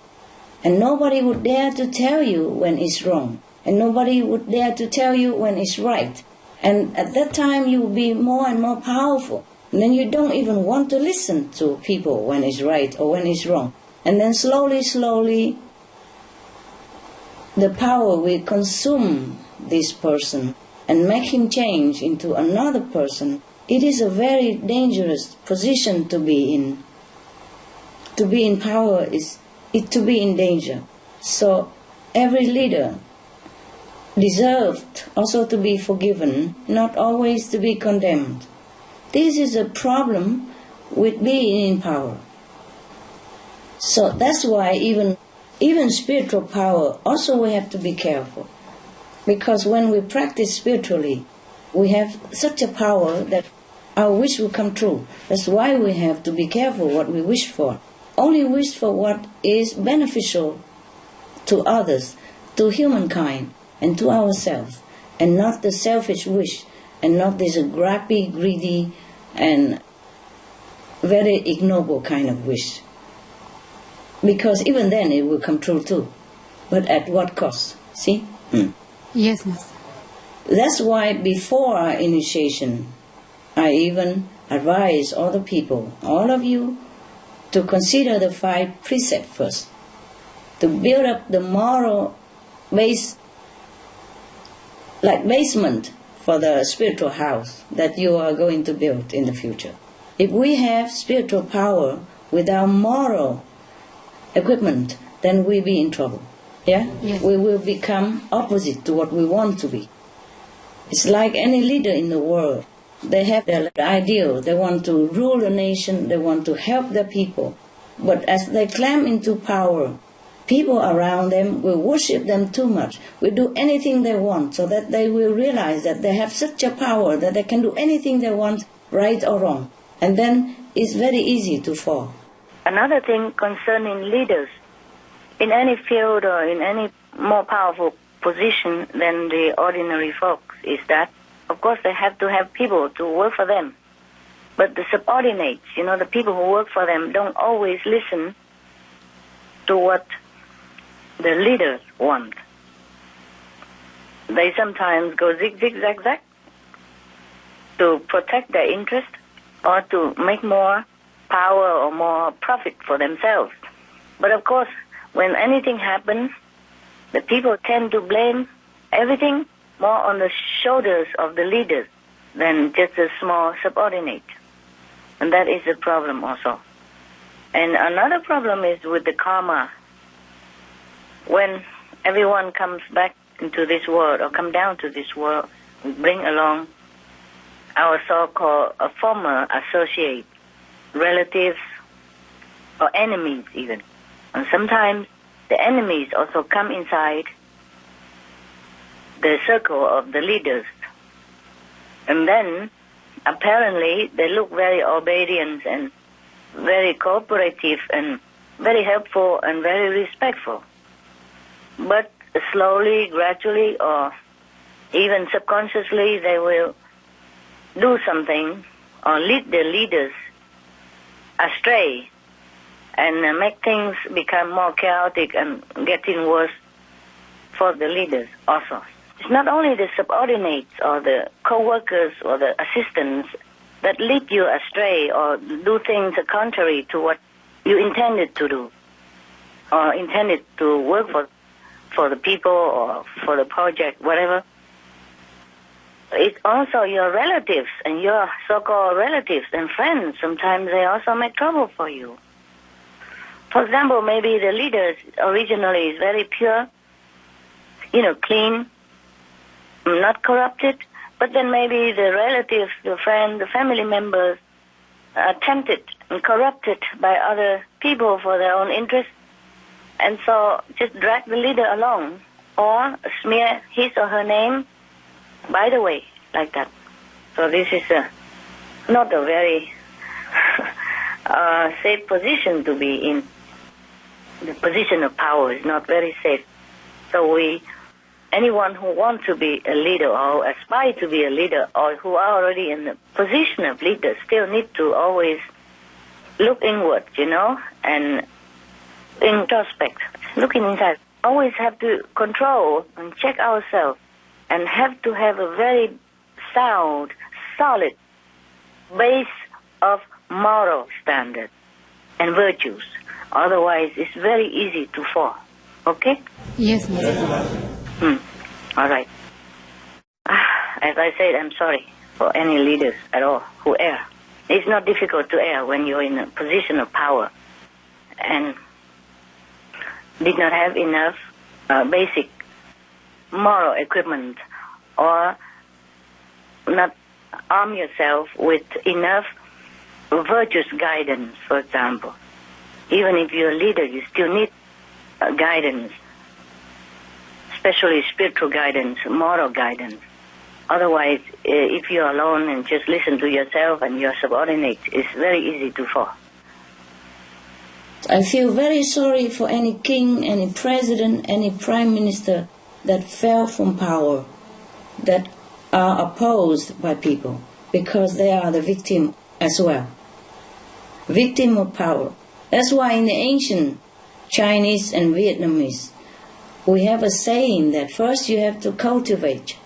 And nobody would dare to tell you when it's wrong. And nobody would dare to tell you when it's right. And at that time you will be more and more powerful. And then you don't even want to listen to people when it's right or when it's wrong. And then slowly, the power will consume this person and make him change into another person. It is a very dangerous position to be in. To be in power is to be in danger. So every leader deserved also to be forgiven, not always to be condemned. This is a problem with being in power. So that's why even spiritual power, also we have to be careful. Because when we practice spiritually, we have such a power that our wish will come true. That's why we have to be careful what we wish for. Only wish for what is beneficial to others, to humankind, and to ourselves, and not the selfish wish, and not this grabby, greedy, and very ignoble kind of wish. Because even then it will come true too. But at what cost? See? Yes, Master. That's why before our initiation, I even advise all the people, all of you, to consider the 5 precepts first. To build up the moral base, like basement for the spiritual house that you are going to build in the future. If we have spiritual power without moral equipment, then we'll be in trouble. Yeah? Yes. We will become opposite to what we want to be. It's like any leader in the world. They have their ideal. They want to rule the nation. They want to help their people. But as they climb into power, people around them will worship them too much, will do anything they want, so that they will realize that they have such a power that they can do anything they want, right or wrong. And then it's very easy to fall. Another thing concerning leaders, in any field or in any more powerful position than the ordinary folks, is that, of course, they have to have people to work for them. But the subordinates, the people who work for them, don't always listen to what the leaders want. They sometimes go zig, zag, zag to protect their interest or to make more power or more profit for themselves. But of course, when anything happens, the people tend to blame everything more on the shoulders of the leaders than just a small subordinate. And that is a problem also. And another problem is with the karma. When everyone comes back into this world or come down to this world, we bring along our so-called former associates, relatives, or enemies even. And sometimes the enemies also come inside the circle of the leaders. And then, apparently, they look very obedient and very cooperative and very helpful and very respectful. But slowly, gradually, or even subconsciously, they will do something or lead the leaders astray and make things become more chaotic and getting worse for the leaders also. It's not only the subordinates or the co-workers or the assistants that lead you astray or do things contrary to what you intended to do. or intended to work for the people or for the project, whatever. It's also your relatives and your so-called relatives and friends. Sometimes they also make trouble for you. For example, maybe the leader originally is very pure, clean, not corrupted, but then maybe the relatives, the friend, the family members are tempted and corrupted by other people for their own interest, and so just drag the leader along or smear his or her name by the way, like that. So this is not a very safe position to be in. The position of power is not very safe. So anyone who wants to be a leader or aspire to be a leader or who are already in the position of leader still need to always look inward, and introspect, looking inside. Always have to control and check ourselves and have to have a very sound, solid base of moral standards and virtues. Otherwise, it's very easy to fall. Okay? Yes, Master. All right. As I said, I'm sorry for any leaders at all who err. It's not difficult to err when you're in a position of power and did not have enough basic moral equipment or not arm yourself with enough virtuous guidance, for example. Even if you're a leader, you still need guidance, especially spiritual guidance, moral guidance. Otherwise, if you're alone and just listen to yourself and your subordinates, it's very easy to fall. I feel very sorry for any king, any president, any prime minister that fell from power, that are opposed by people, because they are the victim as well. Victim of power. That's why in the ancient Chinese and Vietnamese, we have a saying that first you have to cultivate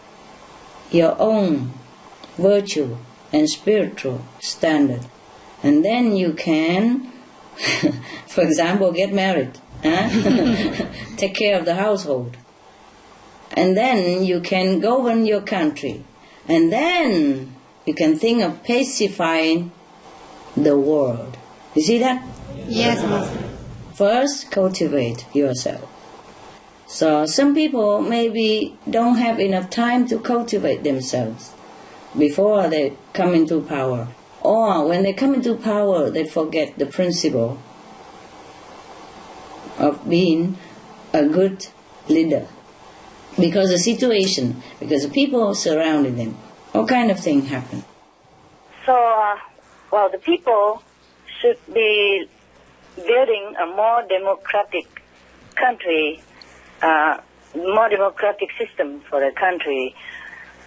your own virtue and spiritual standard, and then you can, for example, get married, take care of the household, and then you can govern your country, and then you can think of pacifying the world. You see that? Yes, Master. First, cultivate yourself. So some people maybe don't have enough time to cultivate themselves before they come into power. Or when they come into power, they forget the principle of being a good leader. Because the situation, because the people surrounding them, all kind of things happen. So, the people should be building a more democratic country, more democratic system for the country.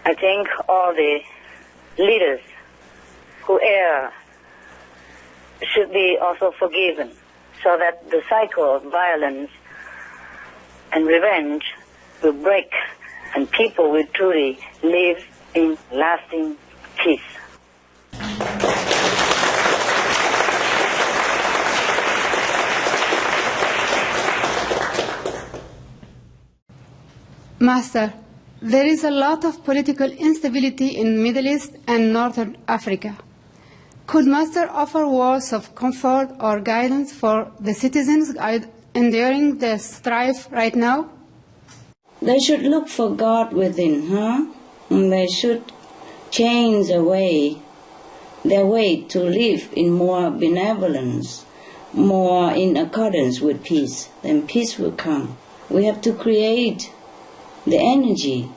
I think all the leaders who err should be also forgiven, so that the cycle of violence and revenge will break and people will truly live in lasting peace. Master, there is a lot of political instability in Middle East and Northern Africa. Could Master offer words of comfort or guidance for the citizens enduring the strife right now? They should look for God within, And they should change their way to live in more benevolence, more in accordance with peace. Then peace will come. We have to create the energy,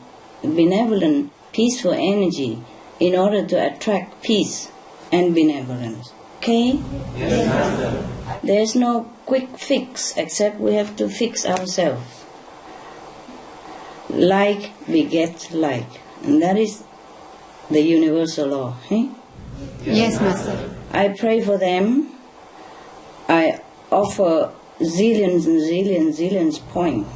benevolent, peaceful energy, in order to attract peace and benevolence. Okay? Yes, Master. There's no quick fix except we have to fix ourselves. Like beget like. And that is the universal law. Eh? Yes, Master. I pray for them. I offer zillions and zillions points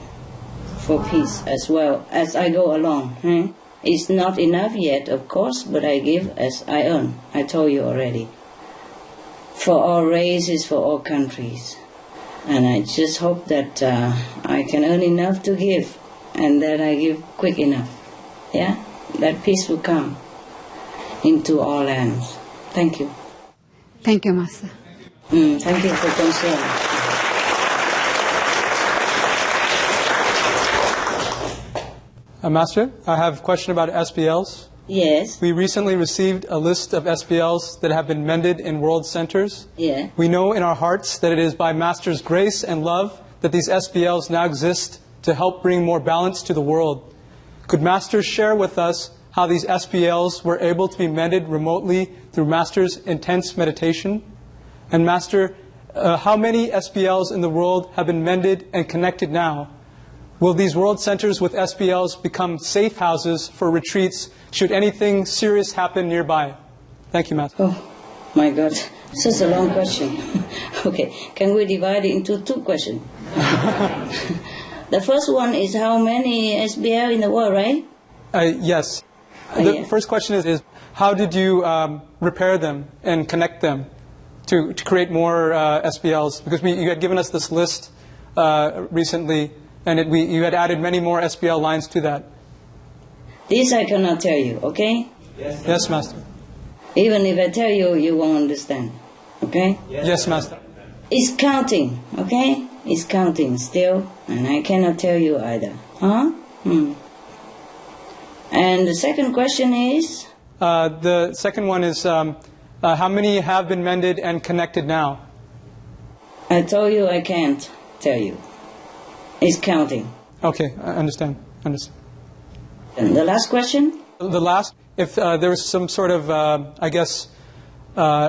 for peace as well as I go along. It's not enough yet, of course, but I give as I earn. I told you already. For all races, for all countries. And I just hope that I can earn enough to give, and that I give quick enough. Yeah? That peace will come into all lands. Thank you. Thank you, Master. Thank you for concern. Master, I have a question about SBLs. Yes. We recently received a list of SBLs that have been mended in world centers. Yeah. We know in our hearts that it is by Master's grace and love that these SBLs now exist to help bring more balance to the world. Could Master share with us how these SBLs were able to be mended remotely through Master's intense meditation? And Master, how many SBLs in the world have been mended and connected now? Will these world centers with SBLs become safe houses for retreats should anything serious happen nearby? Thank you, Master. Oh, my God. Such a long question. Okay, can we divide it into two questions? The first one is how many SBL in the world, right? Yes. The first question is how did you repair them and connect them to create more SBLs? Because you had given us this list recently, and you had added many more SBL lines to that. This I cannot tell you, okay? Yes, Master. Even if I tell you, you won't understand, okay? Yes, Master. It's counting, okay? It's counting still, and I cannot tell you either. Huh? And the second question is? The second one is how many have been mended and connected now? I told you I can't tell you. It's counting. Okay, I understand. And the last question? The last, if there was some sort of,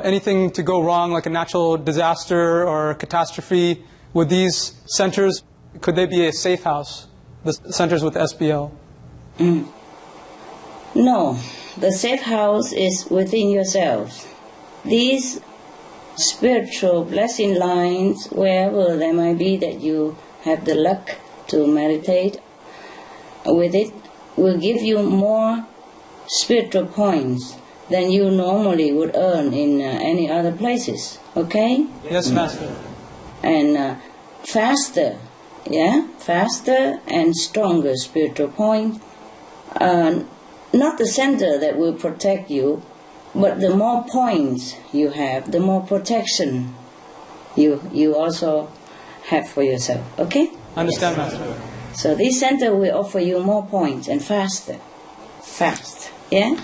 anything to go wrong, like a natural disaster or catastrophe, would these centers, could they be a safe house, the centers with SBL? No, the safe house is within yourselves. These spiritual blessing lines, wherever they might be that you have the luck to meditate with it, will give you more spiritual points than you normally would earn in any other places. Okay? Yes, Master. And faster and stronger spiritual point. Not the center that will protect you, but the more points you have, the more protection you also have for yourself. Okay? Understand, yes. Master. So this center will offer you more points and faster. Fast. Yeah?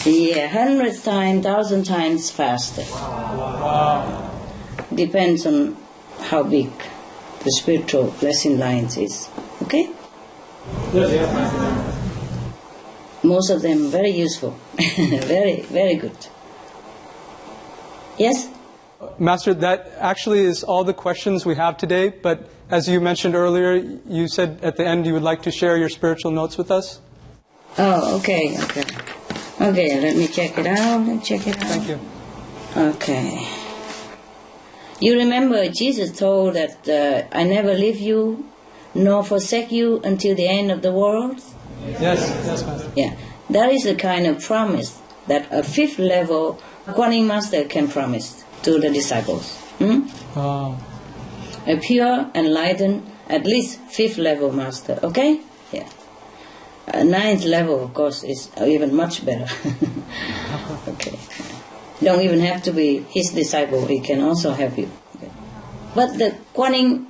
Yeah, 100 times, 1,000 times faster. Wow. Depends on how big the spiritual blessing lines is. Okay? Yes. Most of them very useful. Very, very good. Yes? Master, that actually is all the questions we have today, but as you mentioned earlier, you said at the end you would like to share your spiritual notes with us? Oh, okay. Okay, let me check it out. Thank you. Okay. You remember Jesus told that I never leave you nor forsake you until the end of the world? Yes, Master. Yeah, that is the kind of promise that a fifth level Kuan Yin Master can promise to the disciples. Wow. A pure, enlightened, at least fifth level master, okay? Yeah. Ninth level, of course, is even much better. Okay. Don't even have to be his disciple, he can also help you. Okay. But the Kuan Yin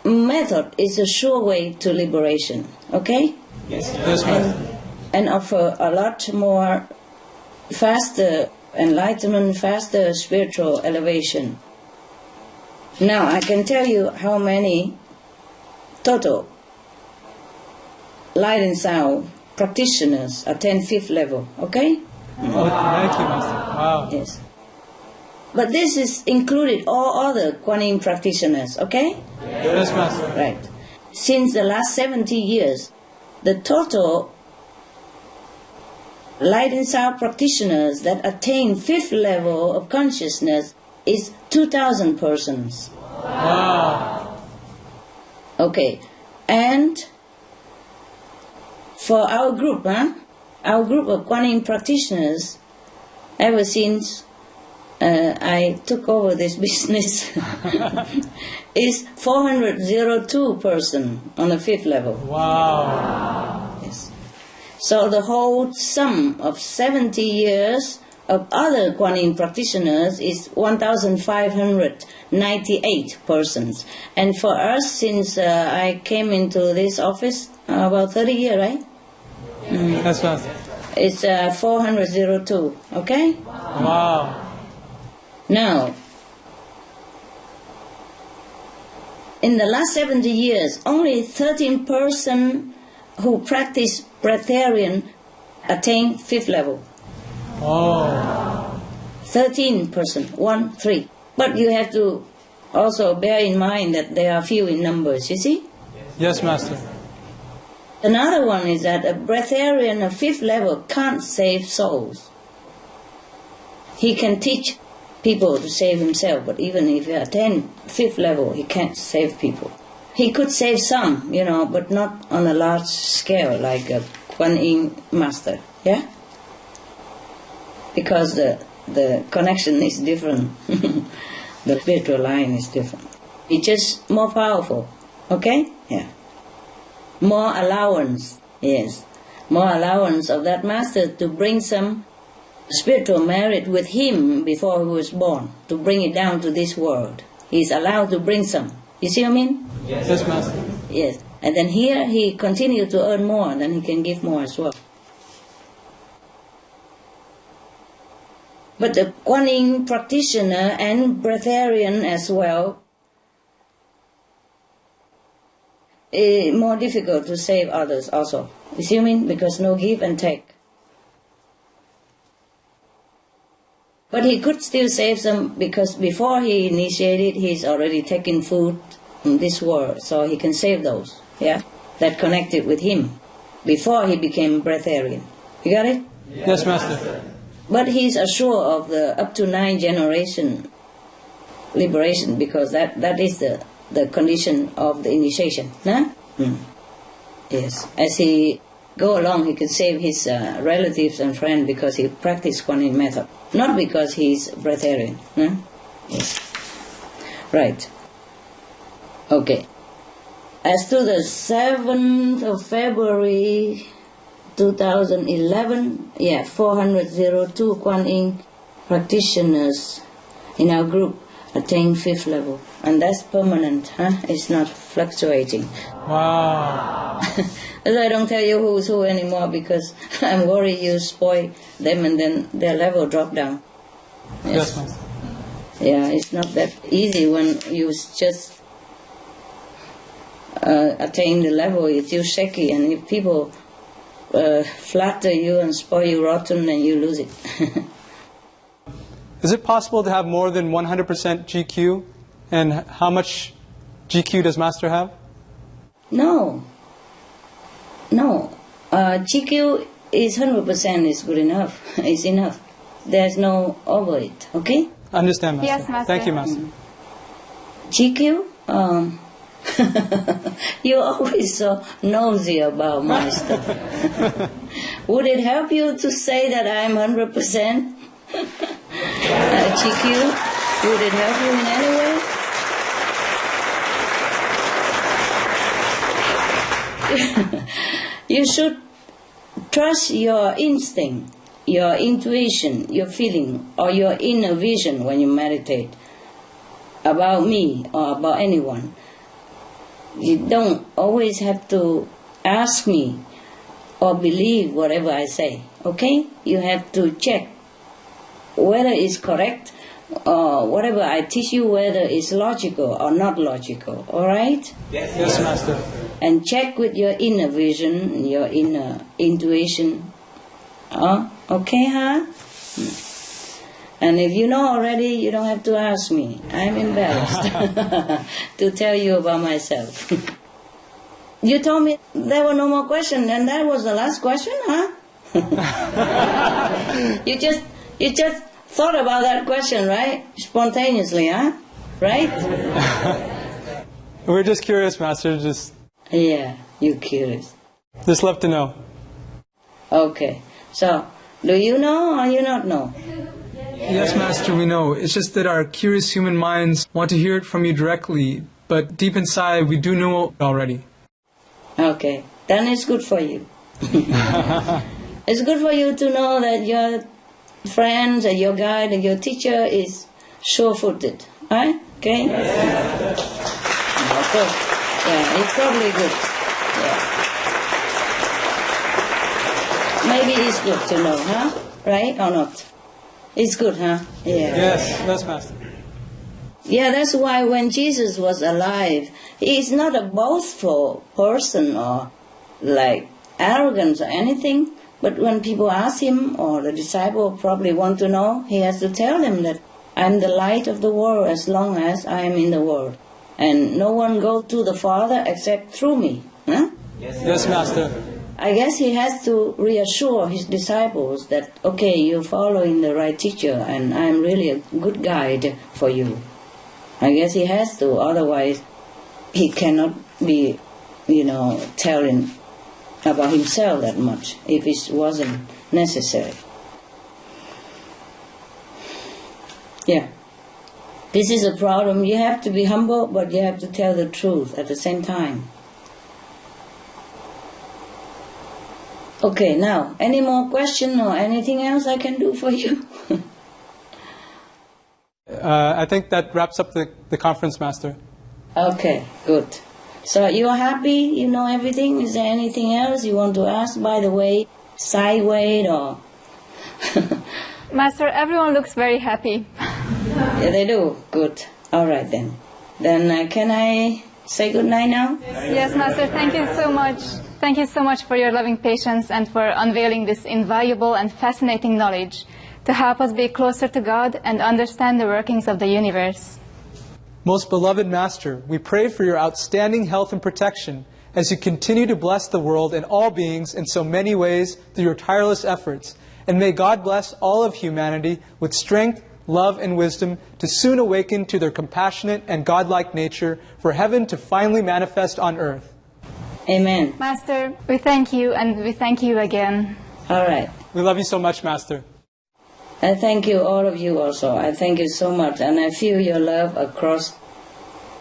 method is a sure way to liberation, okay? Yes, Master. And offer a lot more faster enlightenment, faster spiritual elevation. Now I can tell you how many total light and sound practitioners attend fifth level, okay? Oh, thank you, Master. Wow. Yes. But this is included all other Kuan Yin practitioners, okay? Yes, Master. Right. Since the last 70 years, the total light and sound practitioners that attain fifth level of consciousness is 2,000 persons. Wow. Okay. And for our group of Kuan Yin practitioners, ever since I took over this business, is 402 person on the 5th level. Wow. Yes. So the whole sum of 70 years of other Kuan Yin practitioners is 1,598 persons. And for us, since I came into this office about 30 years, right? That's right. It's 402, okay? Wow. Now, in the last 70 years, only 13 persons who practice breatharian attain 5th level. Oh. 13 persons, 1, 3. But you have to also bear in mind that they are few in numbers, you see? Yes, Master. Another one is that a breatharian of 5th level can't save souls. He can teach people to save himself, but even if he attains 5th level, he can't save people. He could save some, but not on a large scale like a Kuan Yin master, yeah? Because the connection is different. The spiritual line is different. It's just more powerful, okay? Yeah. More allowance, yes. More allowance of that master to bring some spiritual merit with him before he was born, to bring it down to this world. He's allowed to bring some. You see what I mean? Yes, Master. Yes. And then here he continues to earn more, and then he can give more as well. But the Kuan Yin practitioner and breatharian as well, is more difficult to save others also. You see what I mean? Because no give and take. But he could still save some because before he initiated, he's already taken food in this world, so he can save those, yeah, that connected with him before he became breatharian. You got it? Yes, Master. But he's assured of the up to 9 generation liberation because that is the condition of the initiation. Huh? Yes. As he go along, he can save his relatives and friends because he practiced Kuan Yin method, not because he's breatharian. Huh? Yes. Right. Okay. As to the 7th of February 2011, 402 Kuan Yin practitioners in our group attain 5th level. And that's permanent, huh? It's not fluctuating. Wow. I don't tell you who's who anymore because I'm worried you spoil them and then their level drop down. Yes, Master. Yeah, it's not that easy when you just attain the level. It's too shaky, and if people flatter you and spoil you rotten, then you lose it. Is it possible to have more than 100% GQ? And how much GQ does Master have? No. GQ is 100% is good enough. It's enough. There's no over it. Okay? Understand, Master. Yes, Master. Thank you, Master. GQ? You're always so nosy about my stuff. Would it help you to say that I'm 100% GQ? Would it help you in any way? You should trust your instinct, your intuition, your feeling, or your inner vision when you meditate about me or about anyone. You don't always have to ask me or believe whatever I say, okay? You have to check whether it's correct or whatever I teach you, whether it's logical or not logical, all right? Yes, Master. And check with your inner vision, your inner intuition. Okay, huh? And if you know already, you don't have to ask me. I'm embarrassed to tell you about myself. You told me there were no more questions, and that was the last question, huh? You just thought about that question, right? Spontaneously, huh? Right? We're just curious, Master. Yeah, you're curious. Just love to know. Okay. So, do you know or you not know? Yes, Master, we know. It's just that our curious human minds want to hear it from you directly, but deep inside we do know already. Okay, then it's good for you. It's good for you to know that your friends and your guide and your teacher is sure-footed, right? Okay? Yes. Of course. Yeah, it's probably good. Yeah. Maybe it's good to know, huh? Right or not? It's good, huh? Yeah. Yes, Master. Yeah, that's why when Jesus was alive, he's not a boastful person or like arrogant or anything. But when people ask him, or the disciple probably want to know, he has to tell them that I'm the light of the world as long as I am in the world. And no one goes to the Father except through me. Huh? Yes, Master. I guess he has to reassure his disciples that, okay, you're following the right teacher and I'm really a good guide for you. I guess he has to, otherwise he cannot be, telling about himself that much if it wasn't necessary. Yeah. This is a problem. You have to be humble, but you have to tell the truth at the same time. Okay, now, any more question or anything else I can do for you? I think that wraps up the conference, Master. Okay, good. So you're happy? You know everything? Is there anything else you want to ask, by the way, sideways or... Master, everyone looks very happy. Yeah, they do? Good. All right then. Then can I say good night now? Yes, Master, thank you so much. Thank you so much for your loving patience and for unveiling this invaluable and fascinating knowledge to help us be closer to God and understand the workings of the universe. Most beloved Master, we pray for your outstanding health and protection as you continue to bless the world and all beings in so many ways through your tireless efforts. And may God bless all of humanity with strength, love, and wisdom to soon awaken to their compassionate and godlike nature for heaven to finally manifest on earth. Amen. Master, we thank you and we thank you again. All right. We love you so much, Master. I thank you, all of you also. I thank you so much. And I feel your love across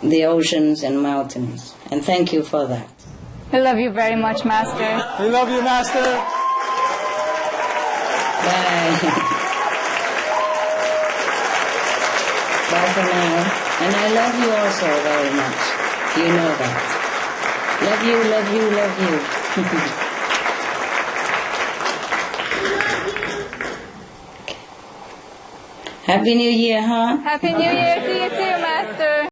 the oceans and mountains. And thank you for that. We love you very much, Master. We love you, Master. Bye. Bye for now. And I love you also very much. You know that. Love you, love you, love you. Happy New Year, huh? Happy New Year to you too, Master.